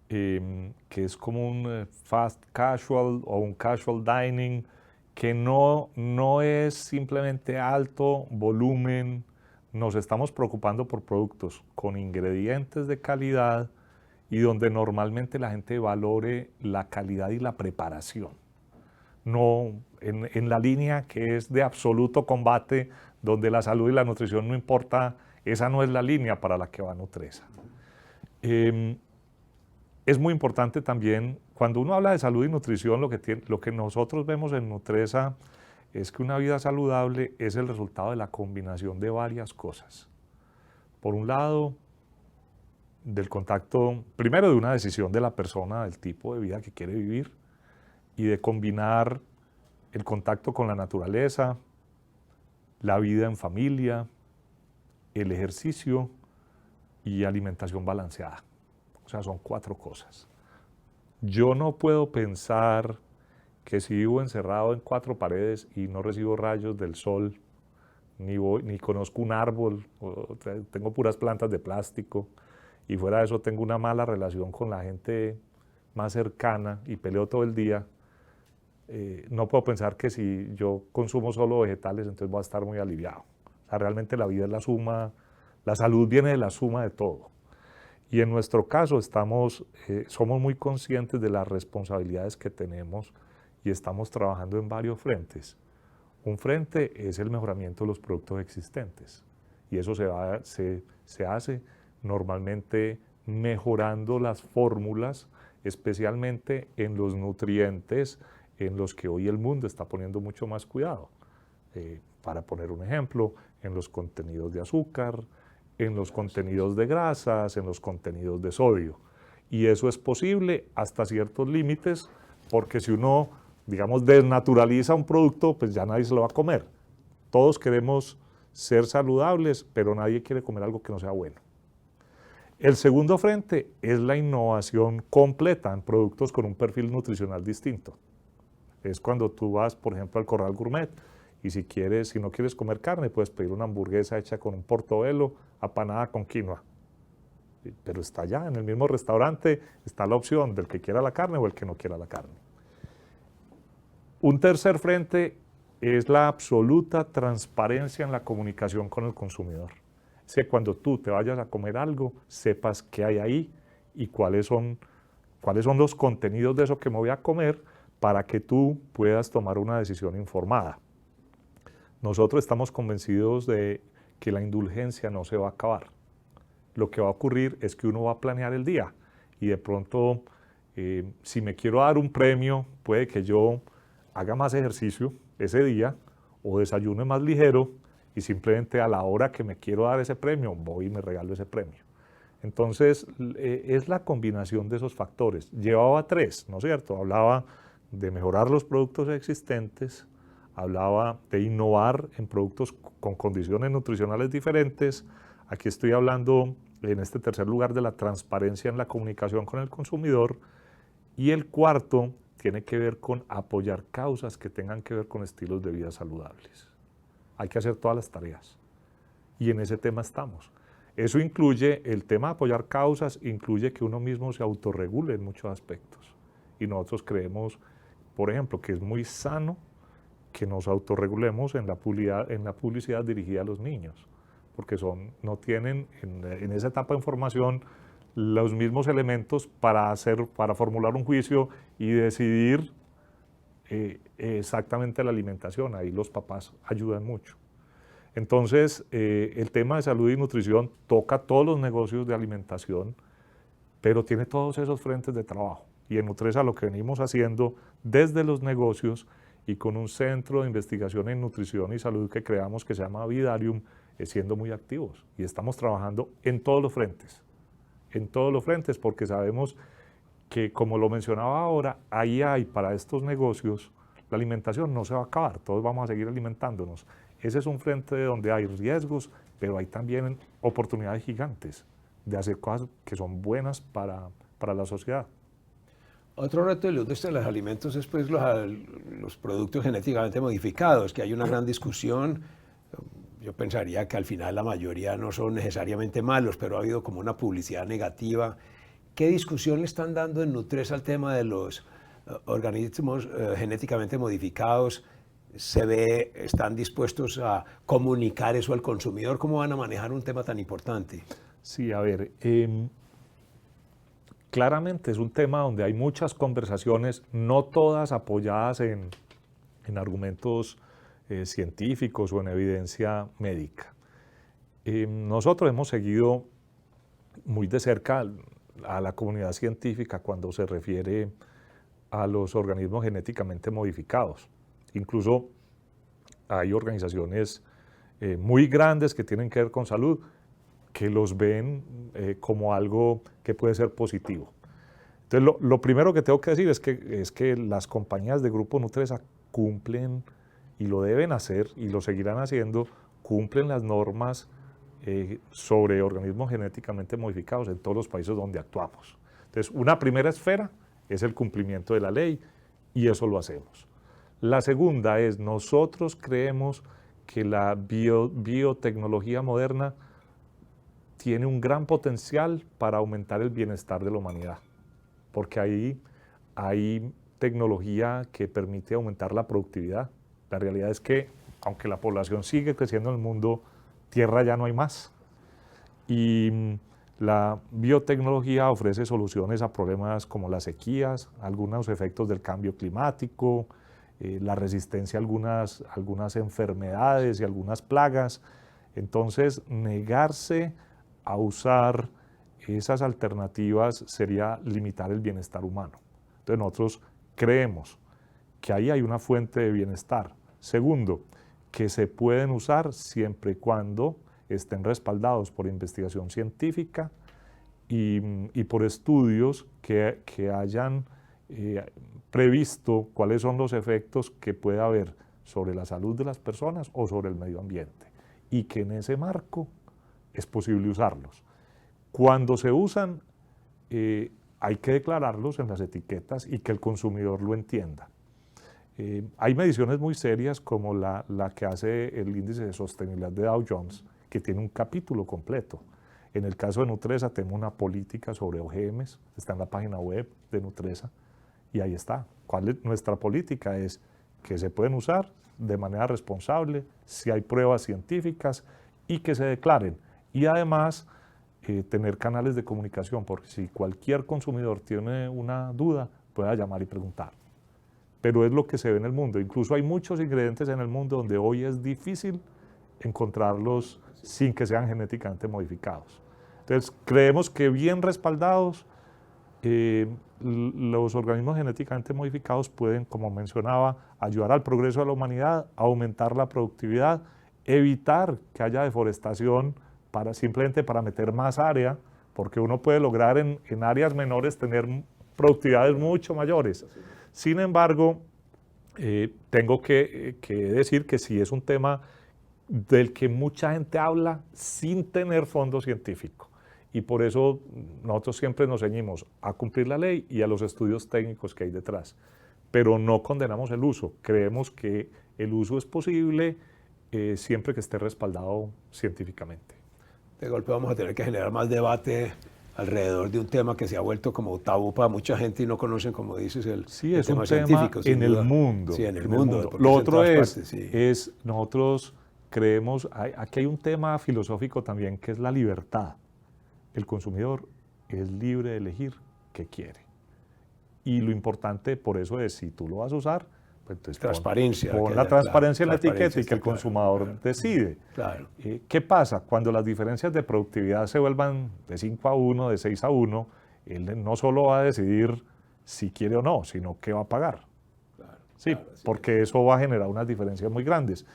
que es como un fast casual o un casual dining, que no es simplemente alto volumen. Nos estamos preocupando por productos con ingredientes de calidad y donde normalmente la gente valore la calidad y la preparación. No en la línea que es de absoluto combate, donde la salud y la nutrición no importa, esa no es la línea para la que va Nutresa. Es muy importante también, cuando uno habla de salud y nutrición, lo que nosotros vemos en Nutresa es que una vida saludable es el resultado de la combinación de varias cosas. Por un lado, del contacto, primero de una decisión de la persona, del tipo de vida que quiere vivir, y de combinar el contacto con la naturaleza, la vida en familia, el ejercicio y alimentación balanceada. O sea, son 4 cosas. Yo no puedo pensar que si vivo encerrado en 4 paredes y no recibo rayos del sol, ni conozco un árbol, tengo puras plantas de plástico, y fuera de eso tengo una mala relación con la gente más cercana y peleo todo el día, no puedo pensar que si yo consumo solo vegetales, entonces voy a estar muy aliviado. O sea, realmente la vida es la suma, la salud viene de la suma de todo. Y en nuestro caso somos muy conscientes de las responsabilidades que tenemos y estamos trabajando en varios frentes. Un frente es el mejoramiento de los productos existentes y eso se hace normalmente mejorando las fórmulas, especialmente en los nutrientes en los que hoy el mundo está poniendo mucho más cuidado. Para poner un ejemplo, en los contenidos de azúcar, en los contenidos de grasas, en los contenidos de sodio. Y eso es posible hasta ciertos límites, porque si uno, digamos, desnaturaliza un producto, pues ya nadie se lo va a comer. Todos queremos ser saludables, pero nadie quiere comer algo que no sea bueno. El segundo frente es la innovación completa en productos con un perfil nutricional distinto. Es cuando tú vas, por ejemplo, al Corral Gourmet y si no quieres comer carne, puedes pedir una hamburguesa hecha con un portobelo apanada con quinoa. Pero está allá, en el mismo restaurante, está la opción del que quiera la carne o el que no quiera la carne. Un tercer frente es la absoluta transparencia en la comunicación con el consumidor. Es que cuando tú te vayas a comer algo, sepas qué hay ahí y cuáles son los contenidos de eso que me voy a comer para que tú puedas tomar una decisión informada. Nosotros estamos convencidos de que la indulgencia no se va a acabar. Lo que va a ocurrir es que uno va a planear el día y de pronto, si me quiero dar un premio, puede que yo haga más ejercicio ese día o desayune más ligero y simplemente a la hora que me quiero dar ese premio, voy y me regalo ese premio. Entonces, es la combinación de esos factores. Llevaba 3, ¿no es cierto? Hablaba de mejorar los productos existentes, hablaba de innovar en productos con condiciones nutricionales diferentes. Aquí estoy hablando, en este tercer lugar, de la transparencia en la comunicación con el consumidor. Y el cuarto tiene que ver con apoyar causas que tengan que ver con estilos de vida saludables. Hay que hacer todas las tareas. Y en ese tema estamos. Eso incluye, el tema de apoyar causas, incluye que uno mismo se autorregule en muchos aspectos. Y nosotros creemos, por ejemplo, que es muy sano que nos autorregulemos en la publicidad dirigida a los niños, porque no tienen en esa etapa de formación los mismos elementos para formular un juicio y decidir exactamente la alimentación. Ahí los papás ayudan mucho. Entonces, el tema de salud y nutrición toca todos los negocios de alimentación, pero tiene todos esos frentes de trabajo. Y en Nutresa lo que venimos haciendo desde los negocios y con un centro de investigación en nutrición y salud que creamos que se llama Vidarium, es siendo muy activos. Y estamos trabajando en todos los frentes. En todos los frentes, porque sabemos que, como lo mencionaba ahora, ahí hay para estos negocios la alimentación no se va a acabar, todos vamos a seguir alimentándonos. Ese es un frente donde hay riesgos, pero hay también oportunidades gigantes de hacer cosas que son buenas para la sociedad.
Otro reto de la industria de los alimentos es pues, los productos genéticamente modificados, que hay una gran discusión. Yo pensaría que al final la mayoría no son necesariamente malos, pero ha habido como una publicidad negativa. ¿Qué discusión le están dando en Nutresa al tema de los organismos genéticamente modificados? ¿Están dispuestos a comunicar eso al consumidor? ¿Cómo van a manejar un tema tan importante?
Sí, a ver, claramente es un tema donde hay muchas conversaciones, no todas apoyadas en argumentos científicos o en evidencia médica. Nosotros hemos seguido muy de cerca a la comunidad científica cuando se refiere a los organismos genéticamente modificados. Incluso hay organizaciones muy grandes que tienen que ver con salud que los ven como algo que puede ser positivo. Entonces, lo primero que tengo que decir es que las compañías de Grupo Nutresa cumplen, y lo deben hacer, y lo seguirán haciendo, cumplen las normas sobre organismos genéticamente modificados en todos los países donde actuamos. Entonces, una primera esfera es el cumplimiento de la ley, y eso lo hacemos. La segunda es, nosotros creemos que la biotecnología moderna tiene un gran potencial para aumentar el bienestar de la humanidad, porque ahí hay tecnología que permite aumentar la productividad. La realidad es que, aunque la población sigue creciendo en el mundo, tierra ya no hay más. Y la biotecnología ofrece soluciones a problemas como las sequías, algunos efectos del cambio climático, la resistencia a algunas enfermedades y algunas plagas. Entonces, negarse a usar esas alternativas sería limitar el bienestar humano. Entonces, nosotros creemos que ahí hay una fuente de bienestar. Segundo, que se pueden usar siempre y cuando estén respaldados por investigación científica y por estudios que hayan previsto cuáles son los efectos que puede haber sobre la salud de las personas o sobre el medio ambiente, y que en ese marco es posible usarlos. Cuando se usan, hay que declararlos en las etiquetas y que el consumidor lo entienda. Hay mediciones muy serias como la que hace el índice de sostenibilidad de Dow Jones, que tiene un capítulo completo. En el caso de Nutresa tenemos una política sobre OGMs, está en la página web de Nutresa, y ahí está. Nuestra política es que se pueden usar de manera responsable, si hay pruebas científicas, y que se declaren. Y además, tener canales de comunicación, porque si cualquier consumidor tiene una duda, pueda llamar y preguntar. Pero es lo que se ve en el mundo. Incluso hay muchos ingredientes en el mundo donde hoy es difícil encontrarlos sin que sean genéticamente modificados. Entonces, creemos que bien respaldados, los organismos genéticamente modificados pueden, como mencionaba, ayudar al progreso de la humanidad, aumentar la productividad, evitar que haya deforestación simplemente para meter más área, porque uno puede lograr en áreas menores tener productividades mucho mayores. Sin embargo, tengo que decir que sí es un tema del que mucha gente habla sin tener fondo científico. Y por eso nosotros siempre nos ceñimos a cumplir la ley y a los estudios técnicos que hay detrás. Pero no condenamos el uso. Creemos que el uso es posible siempre que esté respaldado científicamente.
De golpe vamos a tener que generar más debate alrededor de un tema que se ha vuelto como tabú para mucha gente y no conocen, como dices, el tema científico.
En el mundo.
Sí, en el mundo.
Lo otro es, nosotros creemos, aquí hay un tema filosófico también que es la libertad. El consumidor es libre de elegir qué quiere. Y lo importante por eso es, si tú lo vas a usar, pues entonces
transparencia.
Pon la transparencia en la etiqueta y que el consumidor decide.
Claro.
¿Qué pasa? Cuando las diferencias de productividad se vuelvan de 5-1, de 6-1, él no solo va a decidir si quiere o no, sino qué va a pagar.
Claro,
Sí,
claro,
porque eso va a generar unas diferencias muy grandes.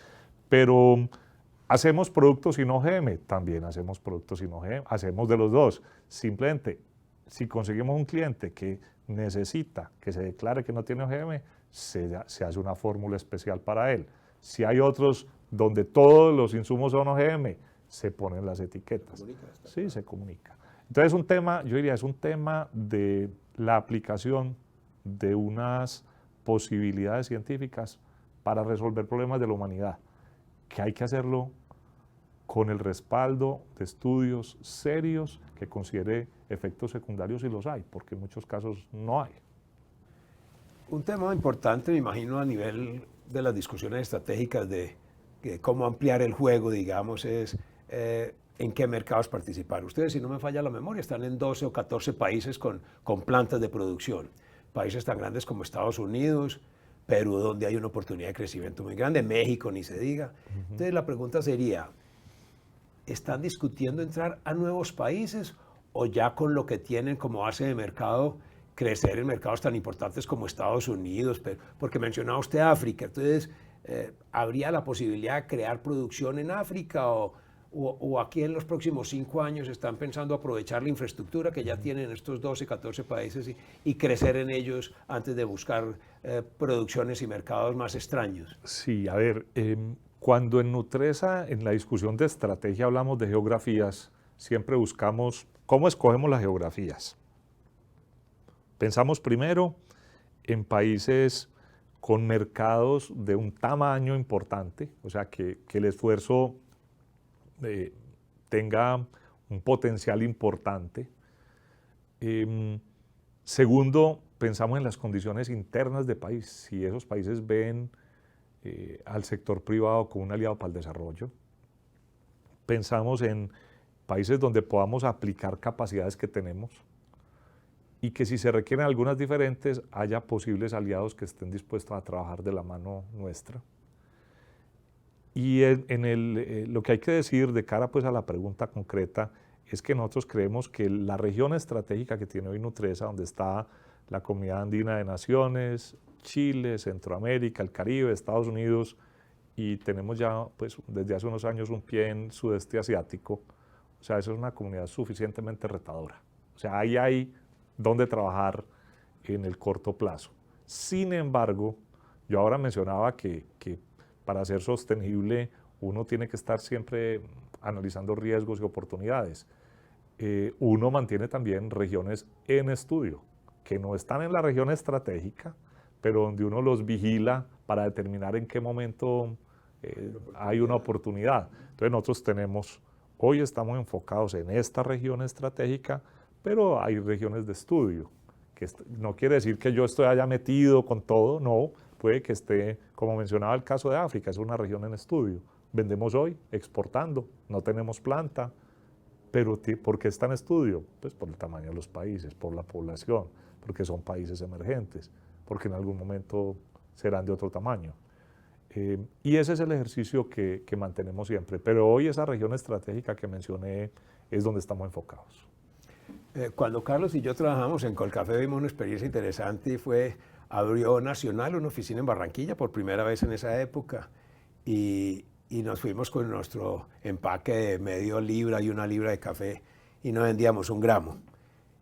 Pero ¿hacemos productos sin OGM? También hacemos productos sin OGM, hacemos de los dos. Simplemente, si conseguimos un cliente que necesita que se declare que no tiene OGM, se hace una fórmula especial para él. Si hay otros donde todos los insumos son OGM, se ponen las etiquetas. Sí, se comunica. Entonces un tema, yo diría, es un tema de la aplicación de unas posibilidades científicas para resolver problemas de la humanidad, que hay que hacerlo con el respaldo de estudios serios que considere efectos secundarios si los hay, porque en muchos casos no hay.
Un tema importante, me imagino, a nivel de las discusiones estratégicas de cómo ampliar el juego, digamos, es en qué mercados participar. Ustedes, si no me falla la memoria, están en 12 o 14 países con plantas de producción. Países tan grandes como Estados Unidos, Perú, donde hay una oportunidad de crecimiento muy grande, México, ni se diga. Entonces la pregunta sería, ¿están discutiendo entrar a nuevos países o ya con lo que tienen como base de mercado crecer en mercados tan importantes como Estados Unidos? Porque mencionaba usted África, entonces ¿habría la posibilidad de crear producción en África o aquí en los próximos 5 años están pensando aprovechar la infraestructura que ya tienen estos 12, 14 países y crecer en ellos antes de buscar producciones y mercados más extraños?
Sí, a ver, cuando en Nutresa, en la discusión de estrategia, hablamos de geografías, siempre buscamos cómo escogemos las geografías. Pensamos primero en países con mercados de un tamaño importante, o sea, que el esfuerzo tenga un potencial importante. Segundo, pensamos en las condiciones internas del país, si esos países ven al sector privado como un aliado para el desarrollo. Pensamos en países donde podamos aplicar capacidades que tenemos y que si se requieren algunas diferentes, haya posibles aliados que estén dispuestos a trabajar de la mano nuestra. Y lo que hay que decir de cara pues, a la pregunta concreta es que nosotros creemos que la región estratégica que tiene hoy Nutresa, donde está la Comunidad Andina de Naciones, Chile, Centroamérica, el Caribe, Estados Unidos, y tenemos ya pues, desde hace unos años un pie en sudeste asiático, o sea, eso es una comunidad suficientemente retadora. O sea, ahí hay donde trabajar en el corto plazo. Sin embargo, yo ahora mencionaba que para ser sostenible uno tiene que estar siempre analizando riesgos y oportunidades. Uno mantiene también regiones en estudio, que no están en la región estratégica, pero donde uno los vigila para determinar en qué momento hay una oportunidad. Entonces nosotros hoy estamos enfocados en esta región estratégica, pero hay regiones de estudio, que no quiere decir que yo estoy allá metido con todo, no, puede que esté, como mencionaba el caso de África, es una región en estudio. Vendemos hoy, exportando, no tenemos planta, pero ¿por qué está en estudio? Pues por el tamaño de los países, por la población, porque son países emergentes, porque en algún momento serán de otro tamaño. Y ese es el ejercicio que mantenemos siempre, pero hoy esa región estratégica que mencioné es donde estamos enfocados.
Cuando Carlos y yo trabajamos en Colcafé vimos una experiencia interesante y abrió Nacional una oficina en Barranquilla por primera vez en esa época y nos fuimos con nuestro empaque de medio libra y 1 libra de café y no vendíamos 1 gramo.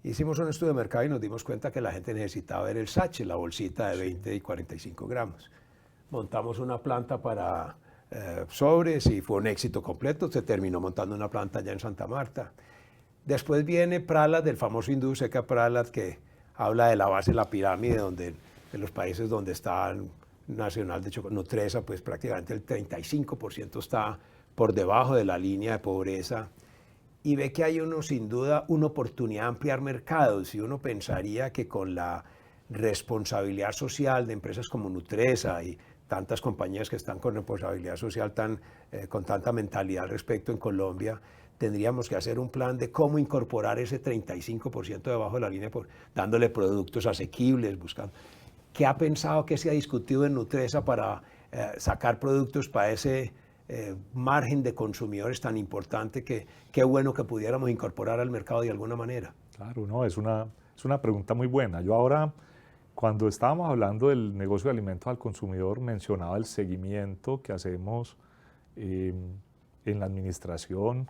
Hicimos un estudio de mercado y nos dimos cuenta que la gente necesitaba ver el sachet, la bolsita de 20 y 45 gramos. Montamos una planta para sobres y fue un éxito completo. Se terminó montando una planta allá en Santa Marta. Después viene Pralat, del famoso hindú Seca Pralat, que habla de la base de la pirámide, de los países donde está Nacional de Nutresa, pues prácticamente el 35% está por debajo de la línea de pobreza. Y ve que hay sin duda una oportunidad de ampliar mercados y uno pensaría que con la responsabilidad social de empresas como Nutresa y tantas compañías que están con responsabilidad social con tanta mentalidad al respecto en Colombia, tendríamos que hacer un plan de cómo incorporar ese 35% debajo de la línea, dándole productos asequibles, buscando. ¿Qué ha pensado, qué se ha discutido en Nutresa para sacar productos para ese margen de consumidores tan importante que qué bueno que pudiéramos incorporar al mercado de alguna manera?
Claro, no, es una pregunta muy buena. Yo ahora, cuando estábamos hablando del negocio de alimentos al consumidor, mencionaba el seguimiento que hacemos en la administración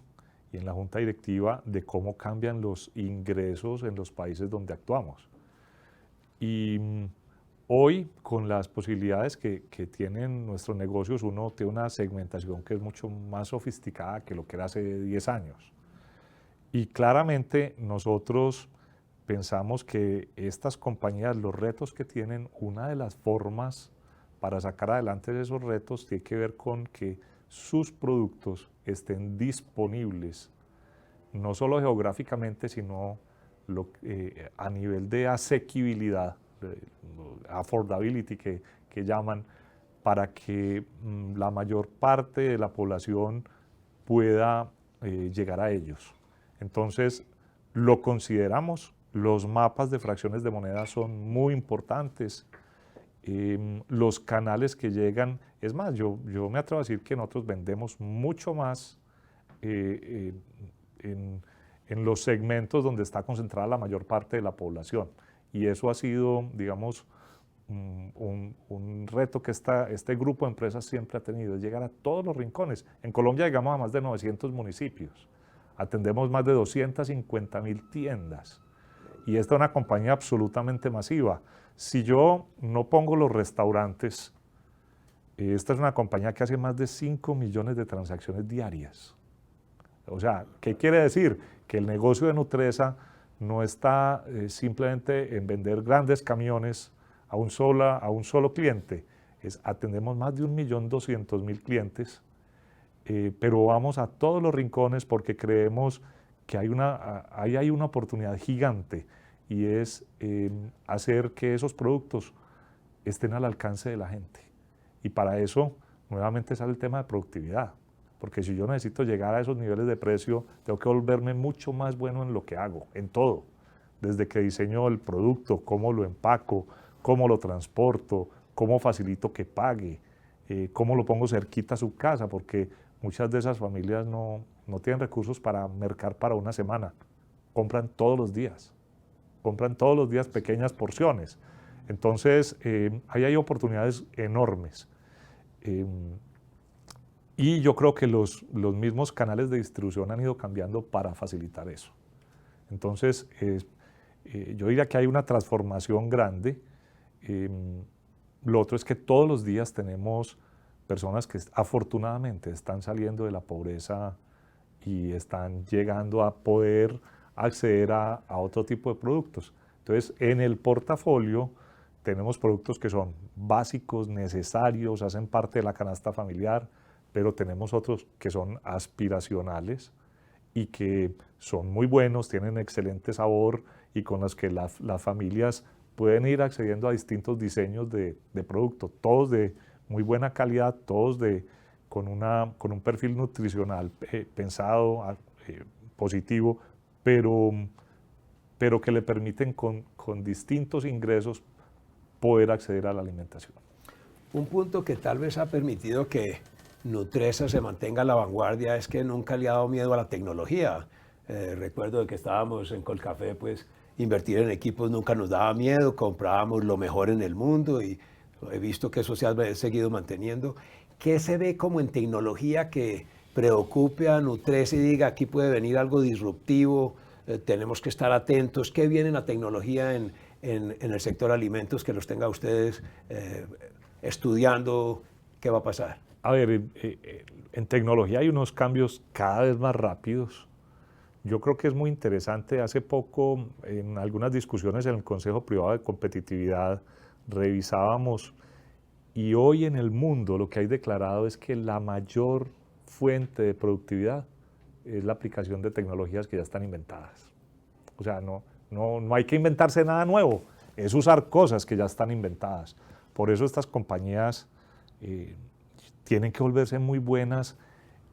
y en la junta directiva de cómo cambian los ingresos en los países donde actuamos. Y Hoy, con las posibilidades que tienen nuestros negocios, uno tiene una segmentación que es mucho más sofisticada que lo que era hace 10 años. Y claramente nosotros pensamos que estas compañías, los retos que tienen, una de las formas para sacar adelante esos retos tiene que ver con que sus productos estén disponibles, no solo geográficamente, sino a nivel de asequibilidad, affordability que llaman, para que la mayor parte de la población pueda llegar a ellos. Entonces, lo consideramos, los mapas de fracciones de moneda son muy importantes, los canales que llegan, es más, yo me atrevo a decir que nosotros vendemos mucho más en los segmentos donde está concentrada la mayor parte de la población. Y eso ha sido, digamos, un reto que este grupo de empresas siempre ha tenido, es llegar a todos los rincones. En Colombia llegamos a más de 900 municipios, atendemos más de 250.000 tiendas y esta es una compañía absolutamente masiva. Si yo no pongo los restaurantes, esta es una compañía que hace más de 5 millones de transacciones diarias. O sea, ¿qué quiere decir? Que el negocio de Nutresa no está simplemente en vender grandes camiones a un solo cliente. Atendemos más de 1.200.000 clientes, pero vamos a todos los rincones porque creemos que hay una oportunidad gigante y es hacer que esos productos estén al alcance de la gente. Y para eso, nuevamente sale el tema de productividad. Porque si yo necesito llegar a esos niveles de precio, tengo que volverme mucho más bueno en lo que hago, en todo. Desde que diseño el producto, cómo lo empaco, cómo lo transporto, cómo facilito que pague, cómo lo pongo cerquita a su casa, porque muchas de esas familias no tienen recursos para mercar para una semana. Compran todos los días pequeñas porciones. Entonces, ahí hay oportunidades enormes. Y yo creo que los mismos canales de distribución han ido cambiando para facilitar eso. Entonces, yo diría que hay una transformación grande. Lo otro es que todos los días tenemos personas que afortunadamente están saliendo de la pobreza y están llegando a poder acceder a otro tipo de productos. Entonces, en el portafolio tenemos productos que son básicos, necesarios, hacen parte de la canasta familiar, pero tenemos otros que son aspiracionales y que son muy buenos, tienen excelente sabor y con los que las familias pueden ir accediendo a distintos diseños de producto, todos de muy buena calidad, todos con un perfil nutricional pensado, positivo, pero que le permiten con distintos ingresos poder acceder a la alimentación.
Un punto que tal vez ha permitido que Nutresa se mantenga a la vanguardia es que nunca le ha dado miedo a la tecnología. Recuerdo de que estábamos en Colcafé, pues invertir en equipos nunca nos daba miedo, comprábamos lo mejor en el mundo y he visto que eso se ha seguido manteniendo. ¿Qué se ve como en tecnología que preocupe a Nutresa y diga aquí puede venir algo disruptivo, tenemos que estar atentos? ¿Qué viene en la tecnología en el sector alimentos que los tenga ustedes estudiando? ¿Qué va a pasar?
A ver, en tecnología hay unos cambios cada vez más rápidos. Yo creo que es muy interesante. Hace poco, en algunas discusiones en el Consejo Privado de Competitividad, revisábamos y hoy en el mundo lo que hay declarado es que la mayor fuente de productividad es la aplicación de tecnologías que ya están inventadas. O sea, no hay que inventarse nada nuevo, es usar cosas que ya están inventadas. Por eso estas compañías tienen que volverse muy buenas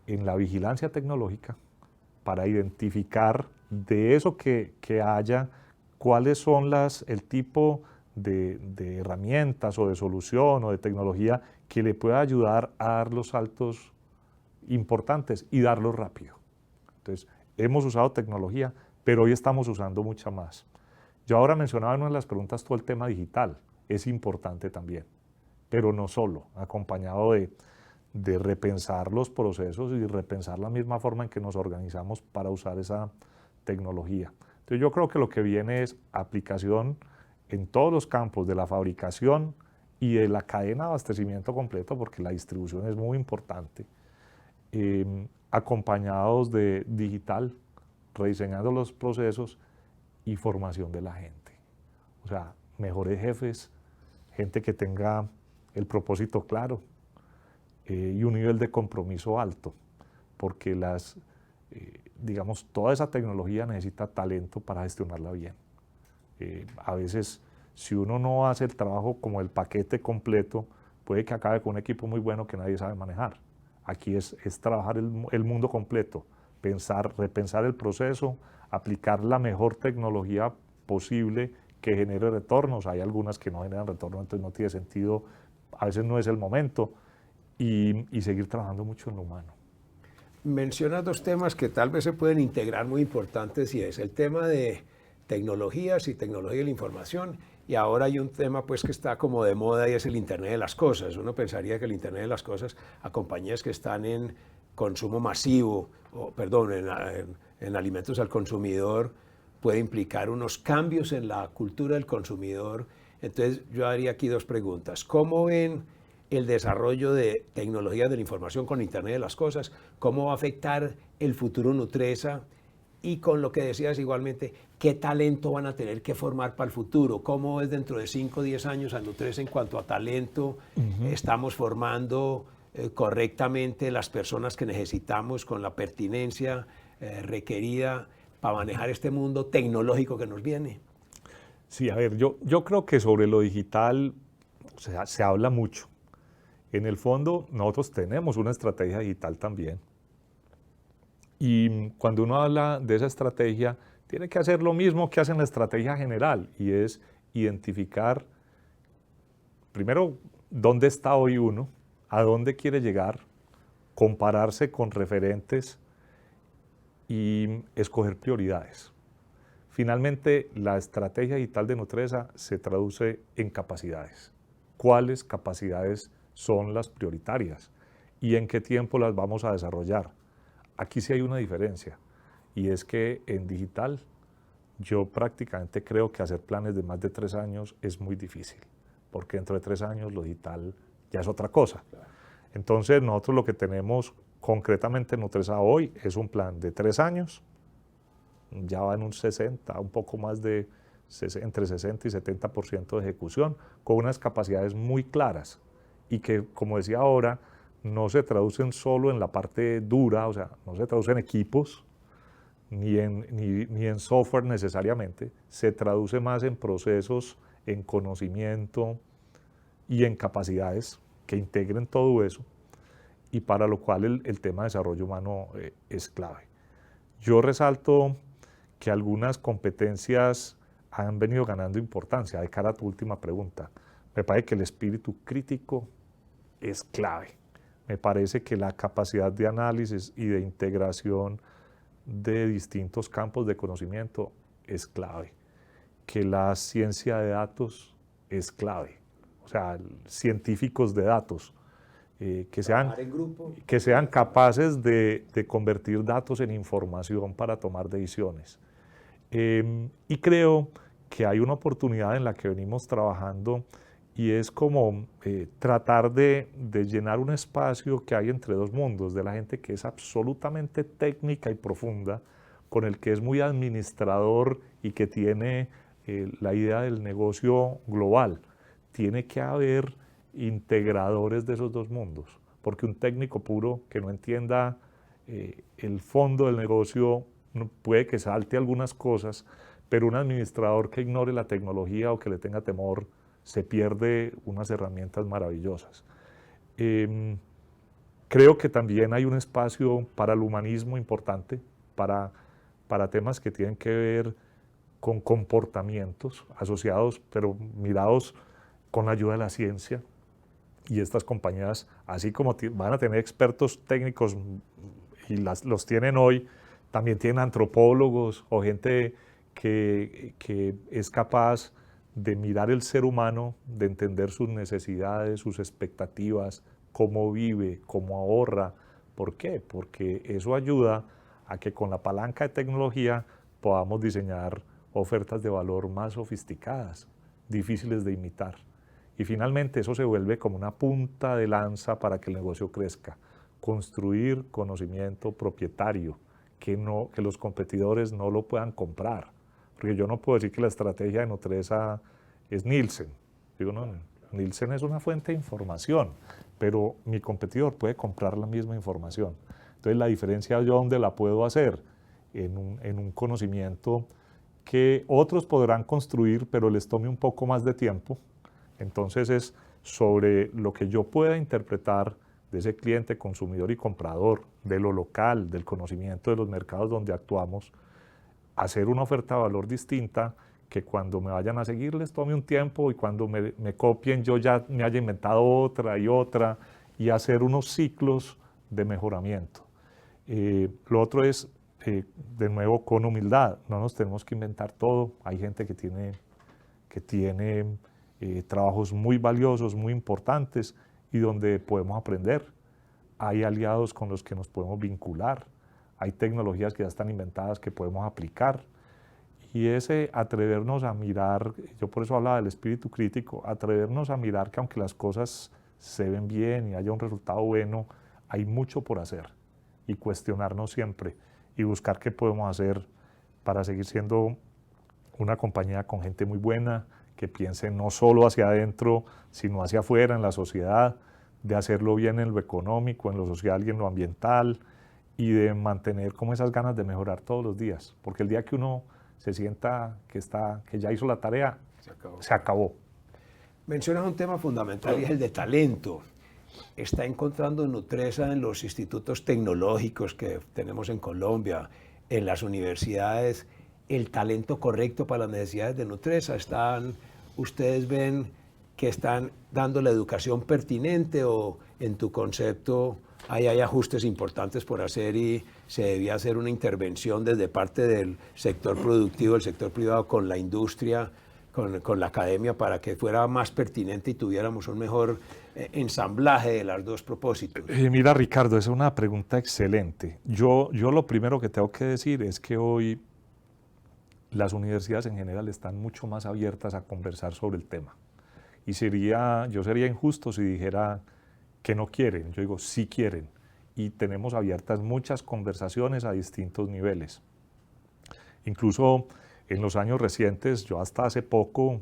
en la vigilancia tecnológica para identificar de eso que haya, cuáles son el tipo de herramientas o de solución o de tecnología que le pueda ayudar a dar los saltos importantes y darlos rápido. Entonces, hemos usado tecnología, pero hoy estamos usando mucha más. Yo ahora mencionaba en una de las preguntas todo el tema digital, es importante también, pero no solo, acompañado de repensar los procesos y repensar la misma forma en que nos organizamos para usar esa tecnología. Entonces yo creo que lo que viene es aplicación en todos los campos de la fabricación y de la cadena de abastecimiento completo, porque la distribución es muy importante, acompañados de digital, rediseñando los procesos y formación de la gente. O sea, mejores jefes, gente que tenga el propósito claro y un nivel de compromiso alto, porque digamos, toda esa tecnología necesita talento para gestionarla bien. A veces, si uno no hace el trabajo como el paquete completo, puede que acabe con un equipo muy bueno que nadie sabe manejar. Aquí es trabajar el mundo completo, repensar el proceso, aplicar la mejor tecnología posible que genere retornos. Hay algunas que no generan retorno, entonces no tiene sentido, a veces no es el momento, y seguir trabajando mucho en lo humano.
Mencionas dos temas que tal vez se pueden integrar muy importantes, y es el tema de tecnologías y tecnología de la información, y ahora hay un tema pues que está como de moda y es el Internet de las cosas. Uno pensaría que el Internet de las cosas a compañías que están en consumo masivo, en alimentos al consumidor, puede implicar unos cambios en la cultura del consumidor. Entonces yo haría aquí dos preguntas. ¿Cómo ven el desarrollo de tecnologías de la información con Internet de las cosas? ¿Cómo va a afectar el futuro Nutresa? Y con lo que decías igualmente, ¿qué talento van a tener que formar para el futuro? ¿Cómo es dentro de 5 o 10 años a Nutresa en cuanto a talento? ¿Estamos formando correctamente las personas que necesitamos con la pertinencia requerida para manejar este mundo tecnológico que nos viene?
Sí, a ver, yo creo que sobre lo digital se habla mucho. En el fondo, nosotros tenemos una estrategia digital también. Y cuando uno habla de esa estrategia, tiene que hacer lo mismo que hace en la estrategia general, y es identificar, primero, dónde está hoy uno, a dónde quiere llegar, compararse con referentes y escoger prioridades. Finalmente, la estrategia digital de Nutresa se traduce en capacidades. ¿Cuáles capacidades son las prioritarias y en qué tiempo las vamos a desarrollar? Aquí sí hay una diferencia, y es que en digital yo prácticamente creo que hacer planes de más de 3 años es muy difícil, porque dentro de 3 años lo digital ya es otra cosa. Entonces nosotros lo que tenemos concretamente en Nutresa hoy es un plan de 3 años, ya va en un 60, un poco más de entre 60 y 70% de ejecución, con unas capacidades muy claras y que, como decía ahora, no se traducen solo en la parte dura, o sea, no se traducen en equipos ni en software necesariamente, se traduce más en procesos, en conocimiento y en capacidades que integren todo eso, y para lo cual el tema de desarrollo humano es clave. Yo resalto que algunas competencias han venido ganando importancia. De cara a tu última pregunta, me parece que el espíritu crítico es clave. Me parece que la capacidad de análisis y de integración de distintos campos de conocimiento es clave. Que la ciencia de datos es clave. O sea, científicos de datos que sean capaces de convertir datos en información para tomar decisiones. Y creo que hay una oportunidad en la que venimos trabajando, y es como tratar de llenar un espacio que hay entre dos mundos, de la gente que es absolutamente técnica y profunda, con el que es muy administrador y que tiene la idea del negocio global. Tiene que haber integradores de esos dos mundos, porque un técnico puro que no entienda el fondo del negocio puede que salte algunas cosas, pero un administrador que ignore la tecnología o que le tenga temor se pierde unas herramientas maravillosas. Creo que también hay un espacio para el humanismo importante, para temas que tienen que ver con comportamientos asociados, pero mirados con la ayuda de la ciencia. Y estas compañías, así como van a tener expertos técnicos y los tienen hoy, también tienen antropólogos o gente que es capaz de mirar el ser humano, de entender sus necesidades, sus expectativas, cómo vive, cómo ahorra. ¿Por qué? Porque eso ayuda a que con la palanca de tecnología podamos diseñar ofertas de valor más sofisticadas, difíciles de imitar. Y finalmente eso se vuelve como una punta de lanza para que el negocio crezca. Construir conocimiento propietario, que los competidores no lo puedan comprar. Porque yo no puedo decir que la estrategia de Nutresa es Nielsen. Digo, no, Nielsen es una fuente de información, pero mi competidor puede comprar la misma información. Entonces la diferencia yo dónde la puedo hacer, en un conocimiento que otros podrán construir, pero les tome un poco más de tiempo. Entonces es sobre lo que yo pueda interpretar de ese cliente, consumidor y comprador, de lo local, del conocimiento de los mercados donde actuamos, hacer una oferta de valor distinta, que cuando me vayan a seguir les tome un tiempo y cuando me copien yo ya me haya inventado otra y hacer unos ciclos de mejoramiento. Lo otro es, de nuevo, con humildad. No nos tenemos que inventar todo. Hay gente que tiene trabajos muy valiosos, muy importantes y donde podemos aprender. Hay aliados con los que nos podemos vincular. Hay tecnologías que ya están inventadas que podemos aplicar. Y ese atrevernos a mirar, yo por eso hablaba del espíritu crítico, atrevernos a mirar que aunque las cosas se ven bien y haya un resultado bueno, hay mucho por hacer y cuestionarnos siempre y buscar qué podemos hacer para seguir siendo una compañía con gente muy buena, que piense no solo hacia adentro, sino hacia afuera en la sociedad, de hacerlo bien en lo económico, en lo social y en lo ambiental, y de mantener como esas ganas de mejorar todos los días, porque el día que uno se sienta que ya hizo la tarea, se acabó.
Mencionas un tema fundamental y es el de talento. Está encontrando Nutresa en los institutos tecnológicos que tenemos en Colombia, en las universidades, el talento correcto para las necesidades de Nutresa. ¿Ustedes ven que están dando la educación pertinente o en tu concepto hay ajustes importantes por hacer y se debía hacer una intervención desde parte del sector productivo, del sector privado con la industria, con la academia para que fuera más pertinente y tuviéramos un mejor ensamblaje de los dos propósitos?
Mira, Ricardo, esa es una pregunta excelente. Yo lo primero que tengo que decir es que hoy las universidades en general están mucho más abiertas a conversar sobre el tema. Y yo sería injusto si dijera que no quieren. Yo digo, sí quieren. Y tenemos abiertas muchas conversaciones a distintos niveles. Incluso en los años recientes, yo hasta hace poco,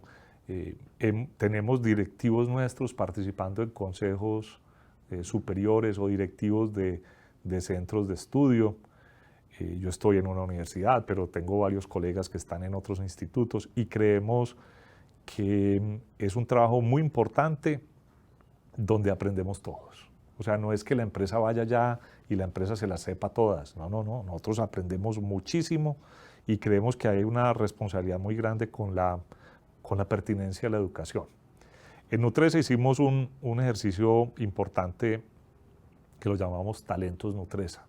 tenemos directivos nuestros participando en consejos superiores o directivos de centros de estudio. Yo estoy en una universidad, pero tengo varios colegas que están en otros institutos y creemos que es un trabajo muy importante donde aprendemos todos. O sea, no es que la empresa vaya allá y la empresa se las sepa todas. No. Nosotros aprendemos muchísimo y creemos que hay una responsabilidad muy grande con la pertinencia de la educación. En Nutresa hicimos un ejercicio importante que lo llamamos Talentos Nutresa.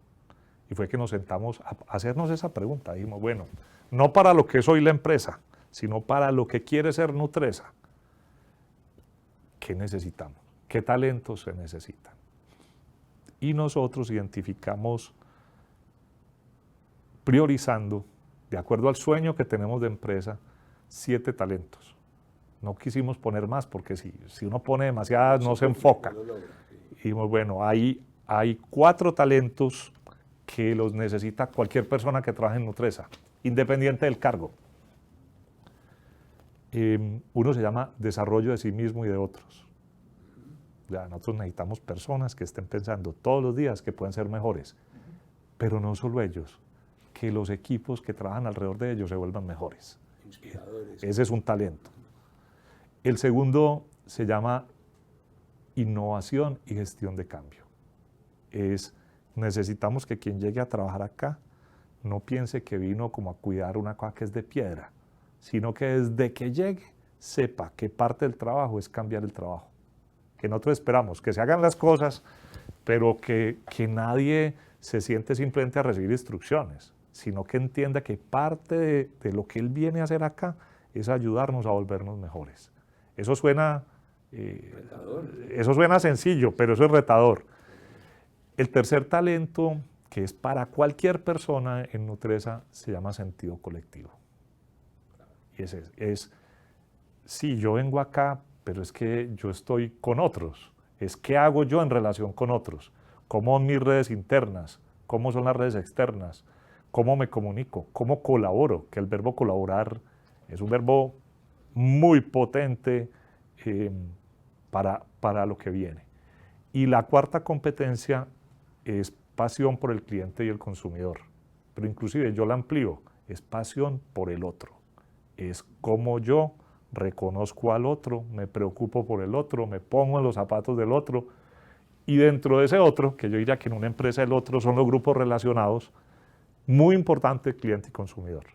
Y fue que nos sentamos a hacernos esa pregunta. Dijimos, bueno, no para lo que es hoy la empresa, sino para lo que quiere ser Nutresa. ¿Qué necesitamos? ¿Qué talentos se necesitan? Y nosotros identificamos, priorizando, de acuerdo al sueño que tenemos de empresa, 7 talentos. No quisimos poner más porque si uno pone demasiadas no se enfoca. Y dijimos, bueno, hay 4 talentos que los necesita cualquier persona que trabaje en Nutresa, independiente del cargo. Uno se llama desarrollo de sí mismo y de otros. Ya, nosotros necesitamos personas que estén pensando todos los días que pueden ser mejores, pero no solo ellos, que los equipos que trabajan alrededor de ellos se vuelvan mejores. Inspiradores. Ese es un talento. El segundo se llama innovación y gestión de cambio. Necesitamos que quien llegue a trabajar acá no piense que vino como a cuidar una cosa que es de piedra, sino que desde que llegue sepa que parte del trabajo es cambiar el trabajo. Que nosotros esperamos que se hagan las cosas, pero que nadie se siente simplemente a recibir instrucciones, sino que entienda que parte de lo que él viene a hacer acá es ayudarnos a volvernos mejores. Eso suena sencillo, pero eso es retador. El tercer talento, que es para cualquier persona en Nutresa, se llama sentido colectivo. Y ese es sí, yo vengo acá, pero es que yo estoy con otros. Es qué hago yo en relación con otros. ¿Cómo son mis redes internas? ¿Cómo son las redes externas? ¿Cómo me comunico? ¿Cómo colaboro? Que el verbo colaborar es un verbo muy potente para lo que viene. Y la cuarta competencia es pasión por el cliente y el consumidor. Pero inclusive yo la amplío, es pasión por el otro. Es cómo yo reconozco al otro, me preocupo por el otro, me pongo en los zapatos del otro. Y dentro de ese otro, que yo diría que en una empresa el otro son los grupos relacionados, muy importante cliente y consumidor.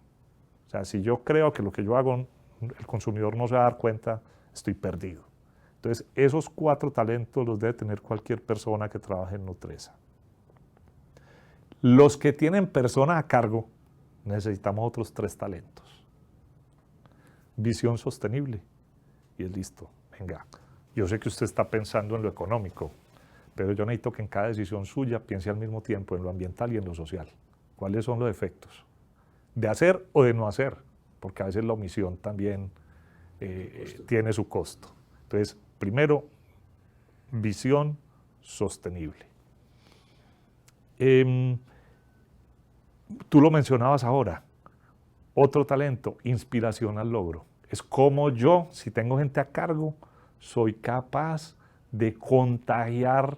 O sea, si yo creo que lo que yo hago el consumidor no se va a dar cuenta, estoy perdido. Entonces, esos 4 talentos los debe tener cualquier persona que trabaje en Nutresa. Los que tienen personas a cargo, necesitamos otros 3 talentos. Visión sostenible. Y es listo, venga. Yo sé que usted está pensando en lo económico, pero yo necesito que en cada decisión suya piense al mismo tiempo en lo ambiental y en lo social. ¿Cuáles son los efectos? De hacer o de no hacer, porque a veces la omisión también tiene su costo. Entonces, primero, visión sostenible. Tú lo mencionabas ahora, otro talento, inspiración al logro. Es como yo, si tengo gente a cargo, soy capaz de contagiar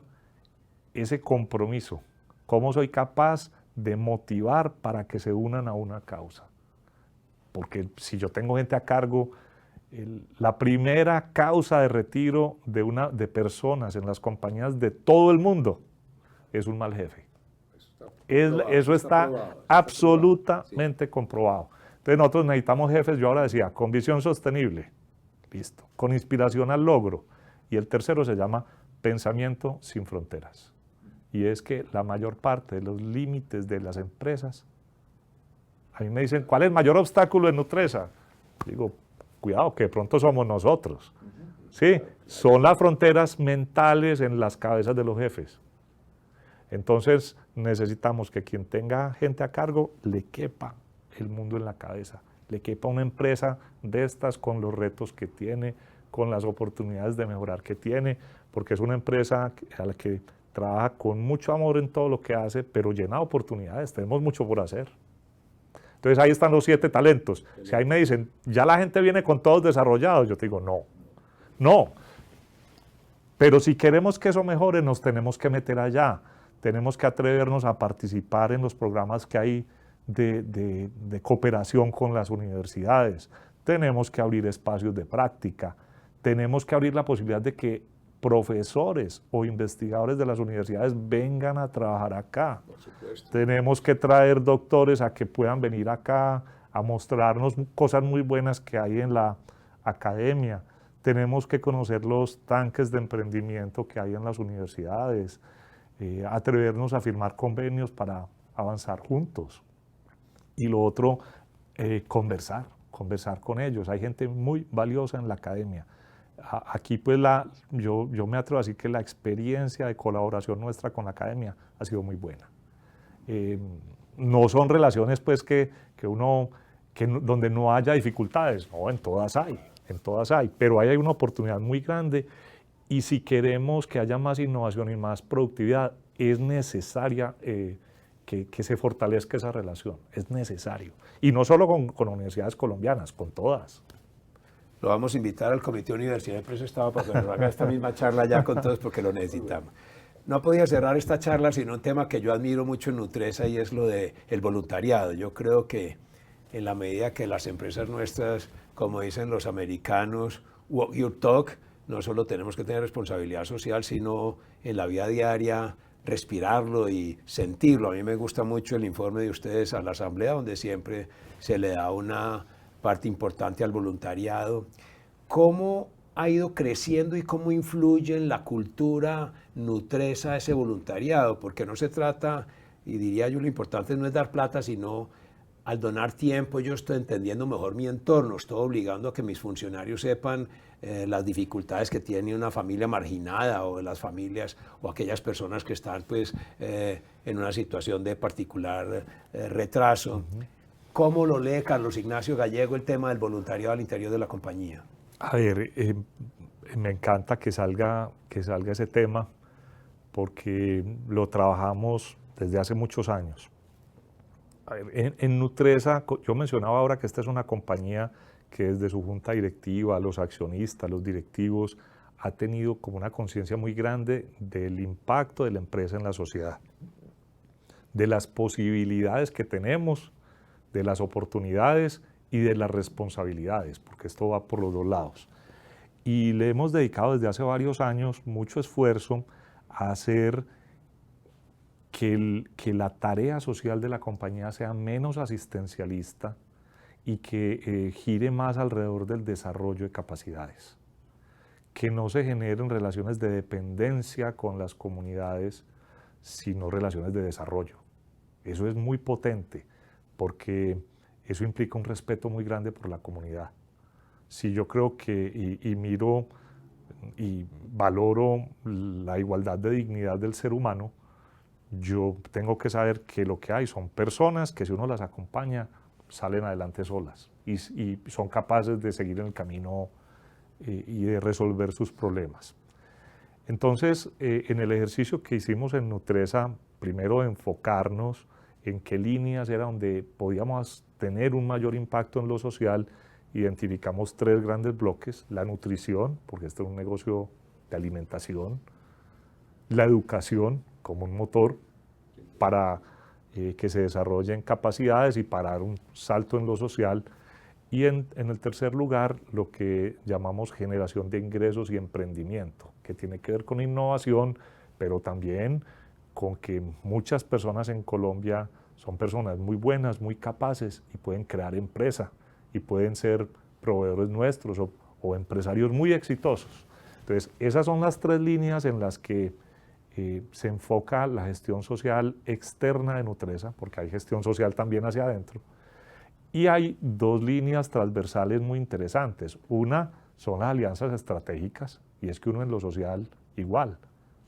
ese compromiso. ¿Cómo soy capaz de motivar para que se unan a una causa? Porque si yo tengo gente a cargo, la primera causa de retiro de personas en las compañías de todo el mundo es un mal jefe. Eso está absolutamente comprobado. Entonces nosotros necesitamos jefes, yo ahora decía, con visión sostenible, listo, con inspiración al logro. Y el tercero se llama pensamiento sin fronteras. Y es que la mayor parte de los límites de las empresas, a mí me dicen, ¿cuál es el mayor obstáculo en Nutresa? Digo, cuidado, que de pronto somos nosotros. Sí, son las fronteras mentales en las cabezas de los jefes. Entonces necesitamos que quien tenga gente a cargo le quepa el mundo en la cabeza, le quepa una empresa de estas con los retos que tiene, con las oportunidades de mejorar que tiene, porque es una empresa a la que trabaja con mucho amor en todo lo que hace, pero llena de oportunidades, tenemos mucho por hacer. Entonces ahí están los 7 talentos. Si ahí me dicen, ya la gente viene con todos desarrollados, yo te digo, no. Pero si queremos que eso mejore, nos tenemos que meter allá. Tenemos que atrevernos a participar en los programas que hay de cooperación con las universidades. Tenemos que abrir espacios de práctica. Tenemos que abrir la posibilidad de que profesores o investigadores de las universidades vengan a trabajar acá.
Por supuesto.
Tenemos que traer doctores a que puedan venir acá a mostrarnos cosas muy buenas que hay en la academia. Tenemos que conocer los tanques de emprendimiento que hay en las universidades, atrevernos a firmar convenios para avanzar juntos. Y lo otro, conversar con ellos. Hay gente muy valiosa en la academia. Aquí pues yo me atrevo a decir que la experiencia de colaboración nuestra con la academia ha sido muy buena. No son relaciones pues donde no haya dificultades, no, en todas hay, pero ahí hay una oportunidad muy grande y si queremos que haya más innovación y más productividad, es necesaria que se fortalezca esa relación, es necesario. Y no solo con universidades colombianas, con todas.
Lo vamos a invitar al Comité Universidad de Empresa Estado para que nos haga esta misma charla ya con todos porque lo necesitamos. No podía cerrar esta charla sin un tema que yo admiro mucho en Nutresa y es lo del voluntariado. Yo creo que en la medida que las empresas nuestras, como dicen los americanos, walk your talk, no solo tenemos que tener responsabilidad social, sino en la vida diaria respirarlo y sentirlo. A mí me gusta mucho el informe de ustedes a la asamblea, donde siempre se le da una parte importante al voluntariado. ¿Cómo ha ido creciendo y cómo influye en la cultura Nutresa ese voluntariado? Porque no se trata, y diría yo, lo importante no es dar plata, sino al donar tiempo yo estoy entendiendo mejor mi entorno, estoy obligando a que mis funcionarios sepan las dificultades que tiene una familia marginada o las familias o aquellas personas que están pues en una situación de particular retraso. ¿Cómo lo lee Carlos Ignacio Gallego el tema del voluntariado al interior de la compañía?
A ver, me encanta que salga ese tema porque lo trabajamos desde hace muchos años. A ver, en Nutresa, yo mencionaba ahora que esta es una compañía que desde su junta directiva, los accionistas, los directivos, ha tenido como una conciencia muy grande del impacto de la empresa en la sociedad, de las posibilidades que tenemos, de las oportunidades y de las responsabilidades, porque esto va por los dos lados. Y le hemos dedicado desde hace varios años mucho esfuerzo a hacer que la tarea social de la compañía sea menos asistencialista y que gire más alrededor del desarrollo de capacidades, que no se generen relaciones de dependencia con las comunidades, sino relaciones de desarrollo. Eso es muy potente, porque eso implica un respeto muy grande por la comunidad. Si yo creo que, y miro y valoro la igualdad de dignidad del ser humano, yo tengo que saber que lo que hay son personas que si uno las acompaña, salen adelante solas y son capaces de seguir en el camino y de resolver sus problemas. Entonces, en el ejercicio que hicimos en Nutresa, primero enfocarnos en qué líneas era donde podíamos tener un mayor impacto en lo social, identificamos 3 grandes bloques: la nutrición, porque este es un negocio de alimentación; la educación como un motor para que se desarrollen capacidades y para dar un salto en lo social; y en el tercer lugar, lo que llamamos generación de ingresos y emprendimiento, que tiene que ver con innovación, pero también con que muchas personas en Colombia son personas muy buenas, muy capaces y pueden crear empresa y pueden ser proveedores nuestros o empresarios muy exitosos. Entonces, esas son las 3 líneas en las que se enfoca la gestión social externa de Nutresa, porque hay gestión social también hacia adentro. Y hay 2 líneas transversales muy interesantes. Una son las alianzas estratégicas, y es que uno en lo social igual,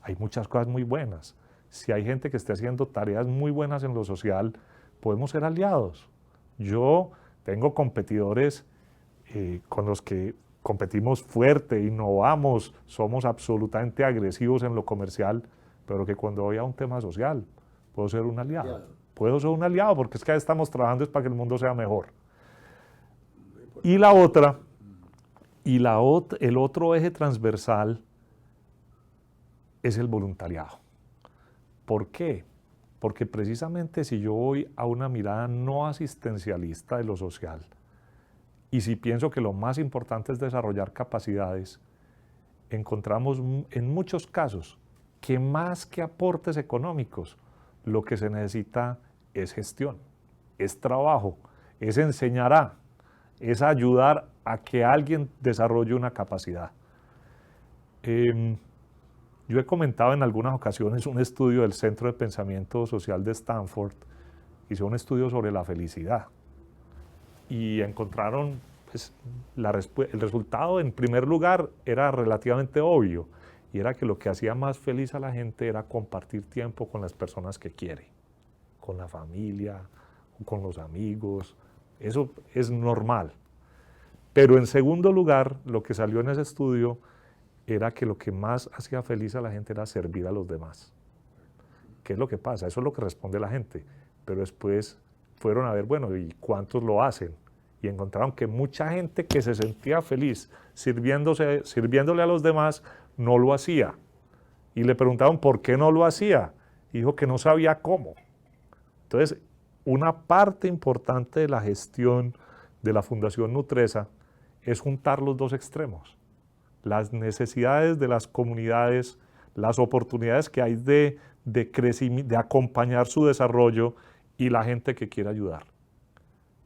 hay muchas cosas muy buenas. Si hay gente que esté haciendo tareas muy buenas en lo social, podemos ser aliados. Yo tengo competidores con los que competimos fuerte, innovamos, somos absolutamente agresivos en lo comercial, pero que cuando voy a un tema social, puedo ser un aliado. Puedo ser un aliado porque es que estamos trabajando es para que el mundo sea mejor. Y la otra, el otro eje transversal es el voluntariado. ¿Por qué? Porque precisamente si yo voy a una mirada no asistencialista de lo social, y si pienso que lo más importante es desarrollar capacidades, encontramos en muchos casos que más que aportes económicos, lo que se necesita es gestión, es trabajo, es enseñar es ayudar a que alguien desarrolle una capacidad. Yo he comentado en algunas ocasiones un estudio del Centro de Pensamiento Social de Stanford, hizo un estudio sobre la felicidad y encontraron, pues, el resultado en primer lugar era relativamente obvio, y era que lo que hacía más feliz a la gente era compartir tiempo con las personas que quiere, con la familia, con los amigos. Eso es normal. Pero en segundo lugar, lo que salió en ese estudio era que lo que más hacía feliz a la gente era servir a los demás. ¿Qué es lo que pasa? Eso es lo que responde la gente. Pero después fueron a ver, bueno, ¿y cuántos lo hacen? Y encontraron que mucha gente que se sentía feliz sirviéndole a los demás no lo hacía. Y le preguntaron por qué no lo hacía. Y dijo que no sabía cómo. Entonces, una parte importante de la gestión de la Fundación Nutresa es juntar los 2 extremos. Las necesidades de las comunidades, las oportunidades que hay de crecimiento, de acompañar su desarrollo, y la gente que quiere ayudar.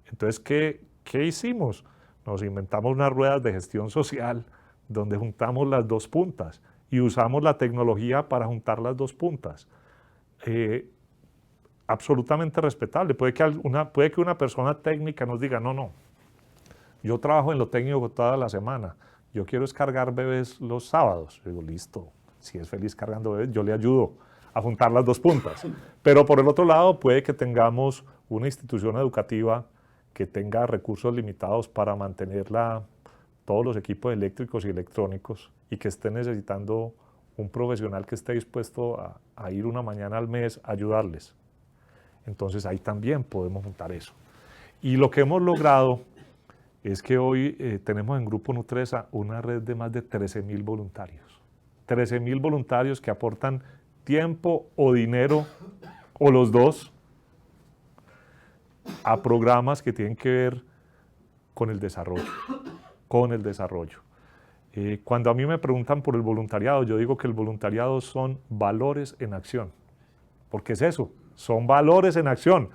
Entonces, ¿qué hicimos? Nos inventamos unas ruedas de gestión social donde juntamos las 2 puntas y usamos la tecnología para juntar las 2 puntas. Absolutamente respetable. Puede que una persona técnica nos diga, no, yo trabajo en lo técnico toda la semana, yo quiero cargar bebés los sábados. Yo digo, listo, si es feliz cargando bebés, yo le ayudo a juntar las 2 puntas. Pero por el otro lado, puede que tengamos una institución educativa que tenga recursos limitados para mantenerla todos los equipos eléctricos y electrónicos y que esté necesitando un profesional que esté dispuesto a ir una mañana al mes a ayudarles. Entonces ahí también podemos juntar eso. Y lo que hemos logrado es que hoy tenemos en Grupo Nutresa una red de más de 13.000 voluntarios. 13.000 voluntarios que aportan tiempo o dinero, o los dos, a programas que tienen que ver con el desarrollo. Cuando a mí me preguntan por el voluntariado, yo digo que el voluntariado son valores en acción. Porque es eso, son valores en acción.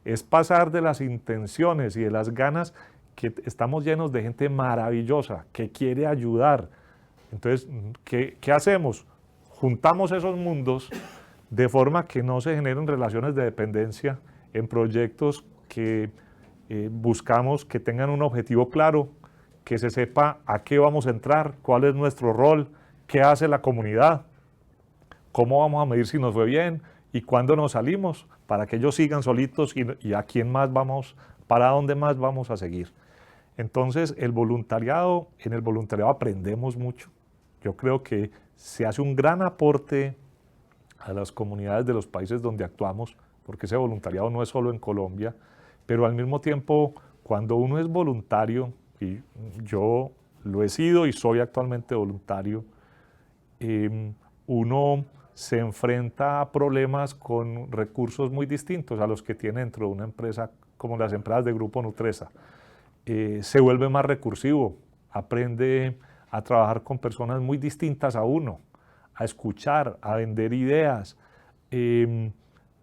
Es pasar de las intenciones y de las ganas, que estamos llenos de gente maravillosa que quiere ayudar. Entonces, ¿qué hacemos? Juntamos esos mundos de forma que no se generen relaciones de dependencia en proyectos que buscamos que tengan un objetivo claro, que se sepa a qué vamos a entrar, cuál es nuestro rol, qué hace la comunidad, cómo vamos a medir si nos fue bien y cuándo nos salimos, para que ellos sigan solitos y a quién más vamos, para dónde más vamos a seguir. Entonces, en el voluntariado aprendemos mucho. Yo creo que se hace un gran aporte a las comunidades de los países donde actuamos, porque ese voluntariado no es solo en Colombia, pero al mismo tiempo, cuando uno es voluntario, y yo lo he sido y soy actualmente voluntario, uno se enfrenta a problemas con recursos muy distintos a los que tiene dentro de una empresa como las empresas de Grupo Nutresa. Se vuelve más recursivo, aprende a trabajar con personas muy distintas a uno, a escuchar, a vender ideas,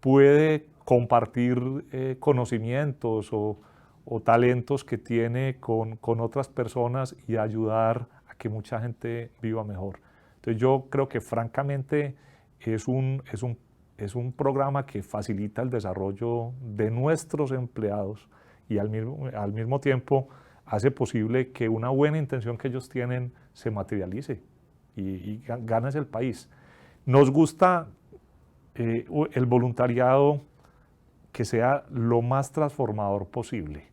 puede compartir conocimientos o talentos que tiene con otras personas y ayudar a que mucha gente viva mejor. Entonces yo creo que francamente es un programa que facilita el desarrollo de nuestros empleados y al mismo tiempo hace posible que una buena intención que ellos tienen se materialice y ganes el país. Nos gusta el voluntariado que sea lo más transformador posible.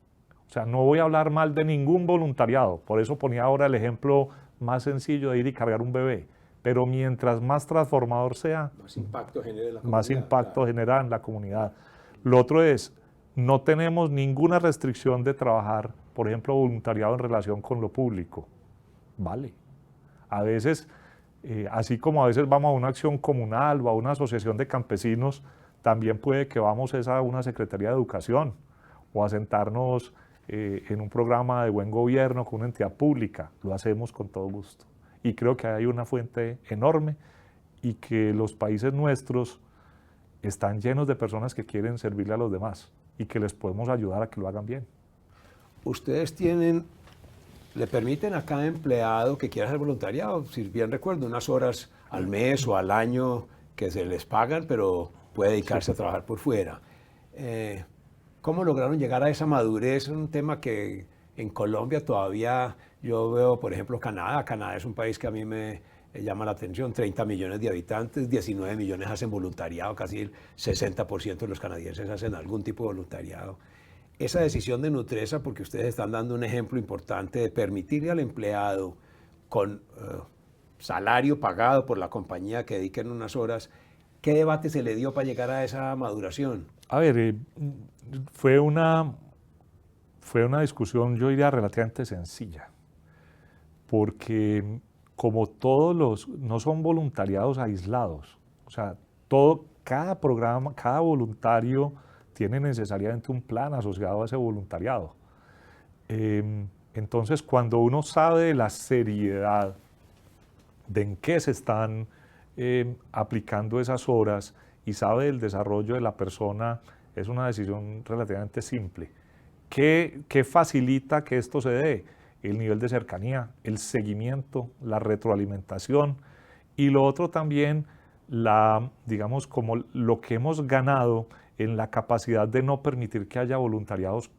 O sea, no voy a hablar mal de ningún voluntariado, por eso ponía ahora el ejemplo más sencillo de ir y cargar un bebé, pero mientras más transformador sea,
más impacto genera en la comunidad.
Más impacto genera en la comunidad. Lo otro es, no tenemos ninguna restricción de trabajar, por ejemplo, voluntariado en relación con lo público. Vale. A veces, así como a veces vamos a una acción comunal o a una asociación de campesinos, también puede que vamos a una Secretaría de Educación o a sentarnos en un programa de buen gobierno con una entidad pública. Lo hacemos con todo gusto. Y creo que hay una fuente enorme y que los países nuestros están llenos de personas que quieren servirle a los demás y que les podemos ayudar a que lo hagan bien.
Ustedes le permiten a cada empleado que quiera hacer voluntariado, si bien recuerdo, unas horas al mes o al año que se les pagan, pero puede dedicarse a trabajar por fuera. ¿Cómo lograron llegar a esa madurez? Es un tema que en Colombia todavía yo veo, por ejemplo, Canadá. Canadá es un país que a mí me llama la atención, 30 millones de habitantes, 19 millones hacen voluntariado, casi el 60% de los canadienses hacen algún tipo de voluntariado. Esa decisión de Nutresa, porque ustedes están dando un ejemplo importante de permitirle al empleado con salario pagado por la compañía que dediquen unas horas, ¿qué debate se le dio para llegar a esa maduración?
A ver, fue una discusión, yo diría, relativamente sencilla, porque como no son voluntariados aislados, o sea, cada programa, cada voluntario tiene necesariamente un plan asociado a ese voluntariado. Entonces, cuando uno sabe de la seriedad de en qué se están aplicando esas horas y sabe del desarrollo de la persona, es una decisión relativamente simple. ¿Qué facilita que esto se dé? El nivel de cercanía, el seguimiento, la retroalimentación y lo otro también, digamos, como lo que hemos ganado en la capacidad de no permitir que haya voluntariados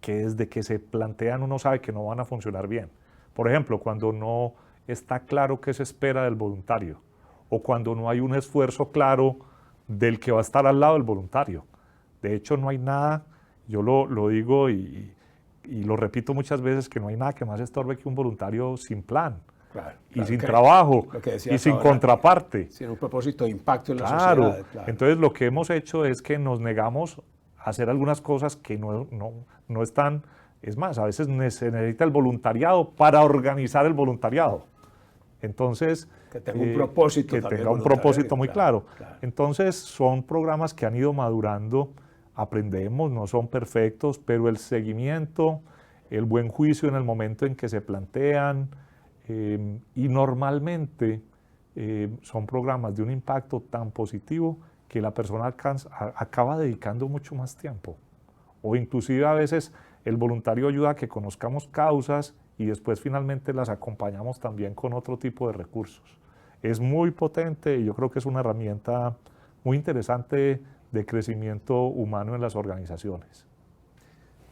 que desde que se plantean uno sabe que no van a funcionar bien. Por ejemplo, cuando no está claro qué se espera del voluntario o cuando no hay un esfuerzo claro del que va a estar al lado del voluntario. De hecho, no hay nada, yo lo digo y y lo repito muchas veces, que no hay nada que más estorbe que un voluntario sin plan.
Claro,
Y
claro,
sin
que
trabajo,
lo que
y
decías
sin
ahora,
contraparte.
sin un propósito de impacto en la
Claro.
sociedad. Claro.
Entonces lo que hemos hecho es que nos negamos a hacer algunas cosas que no están, es más, a veces se necesita el voluntariado para organizar el voluntariado. Entonces,
que tenga un propósito
que
también
tenga un propósito muy claro.
Claro.
Entonces son programas que han ido madurando, aprendemos, no son perfectos, pero el seguimiento, el buen juicio en el momento en que se plantean, y normalmente son programas de un impacto tan positivo que la persona acaba dedicando mucho más tiempo. O inclusive a veces el voluntario ayuda a que conozcamos causas y después finalmente las acompañamos también con otro tipo de recursos. Es muy potente y yo creo que es una herramienta muy interesante de crecimiento humano en las organizaciones.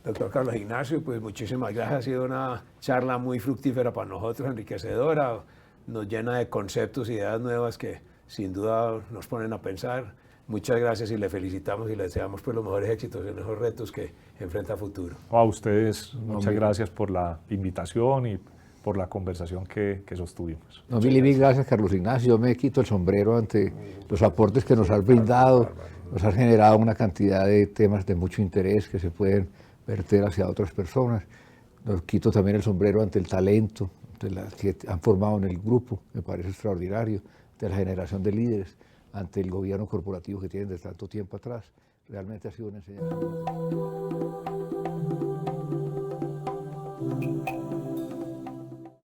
Doctor Carlos Ignacio, pues muchísimas gracias. Ha sido una charla muy fructífera para nosotros, enriquecedora. Nos llena de conceptos y ideas nuevas que sin duda nos ponen a pensar. Muchas gracias y le felicitamos y le deseamos pues los mejores éxitos en esos retos que enfrenta a futuro.
A ustedes, muchas gracias por la invitación y por la conversación que sostuvimos.
No, mil gracias, Carlos Ignacio. Yo me quito el sombrero ante los aportes que nos has brindado. Nos has generado una cantidad de temas de mucho interés que se pueden verter hacia otras personas. Nos quito también el sombrero ante el talento de las que han formado en el grupo, me parece extraordinario, de la generación de líderes, ante el gobierno corporativo que tienen de tanto tiempo atrás. Realmente ha sido una enseñanza.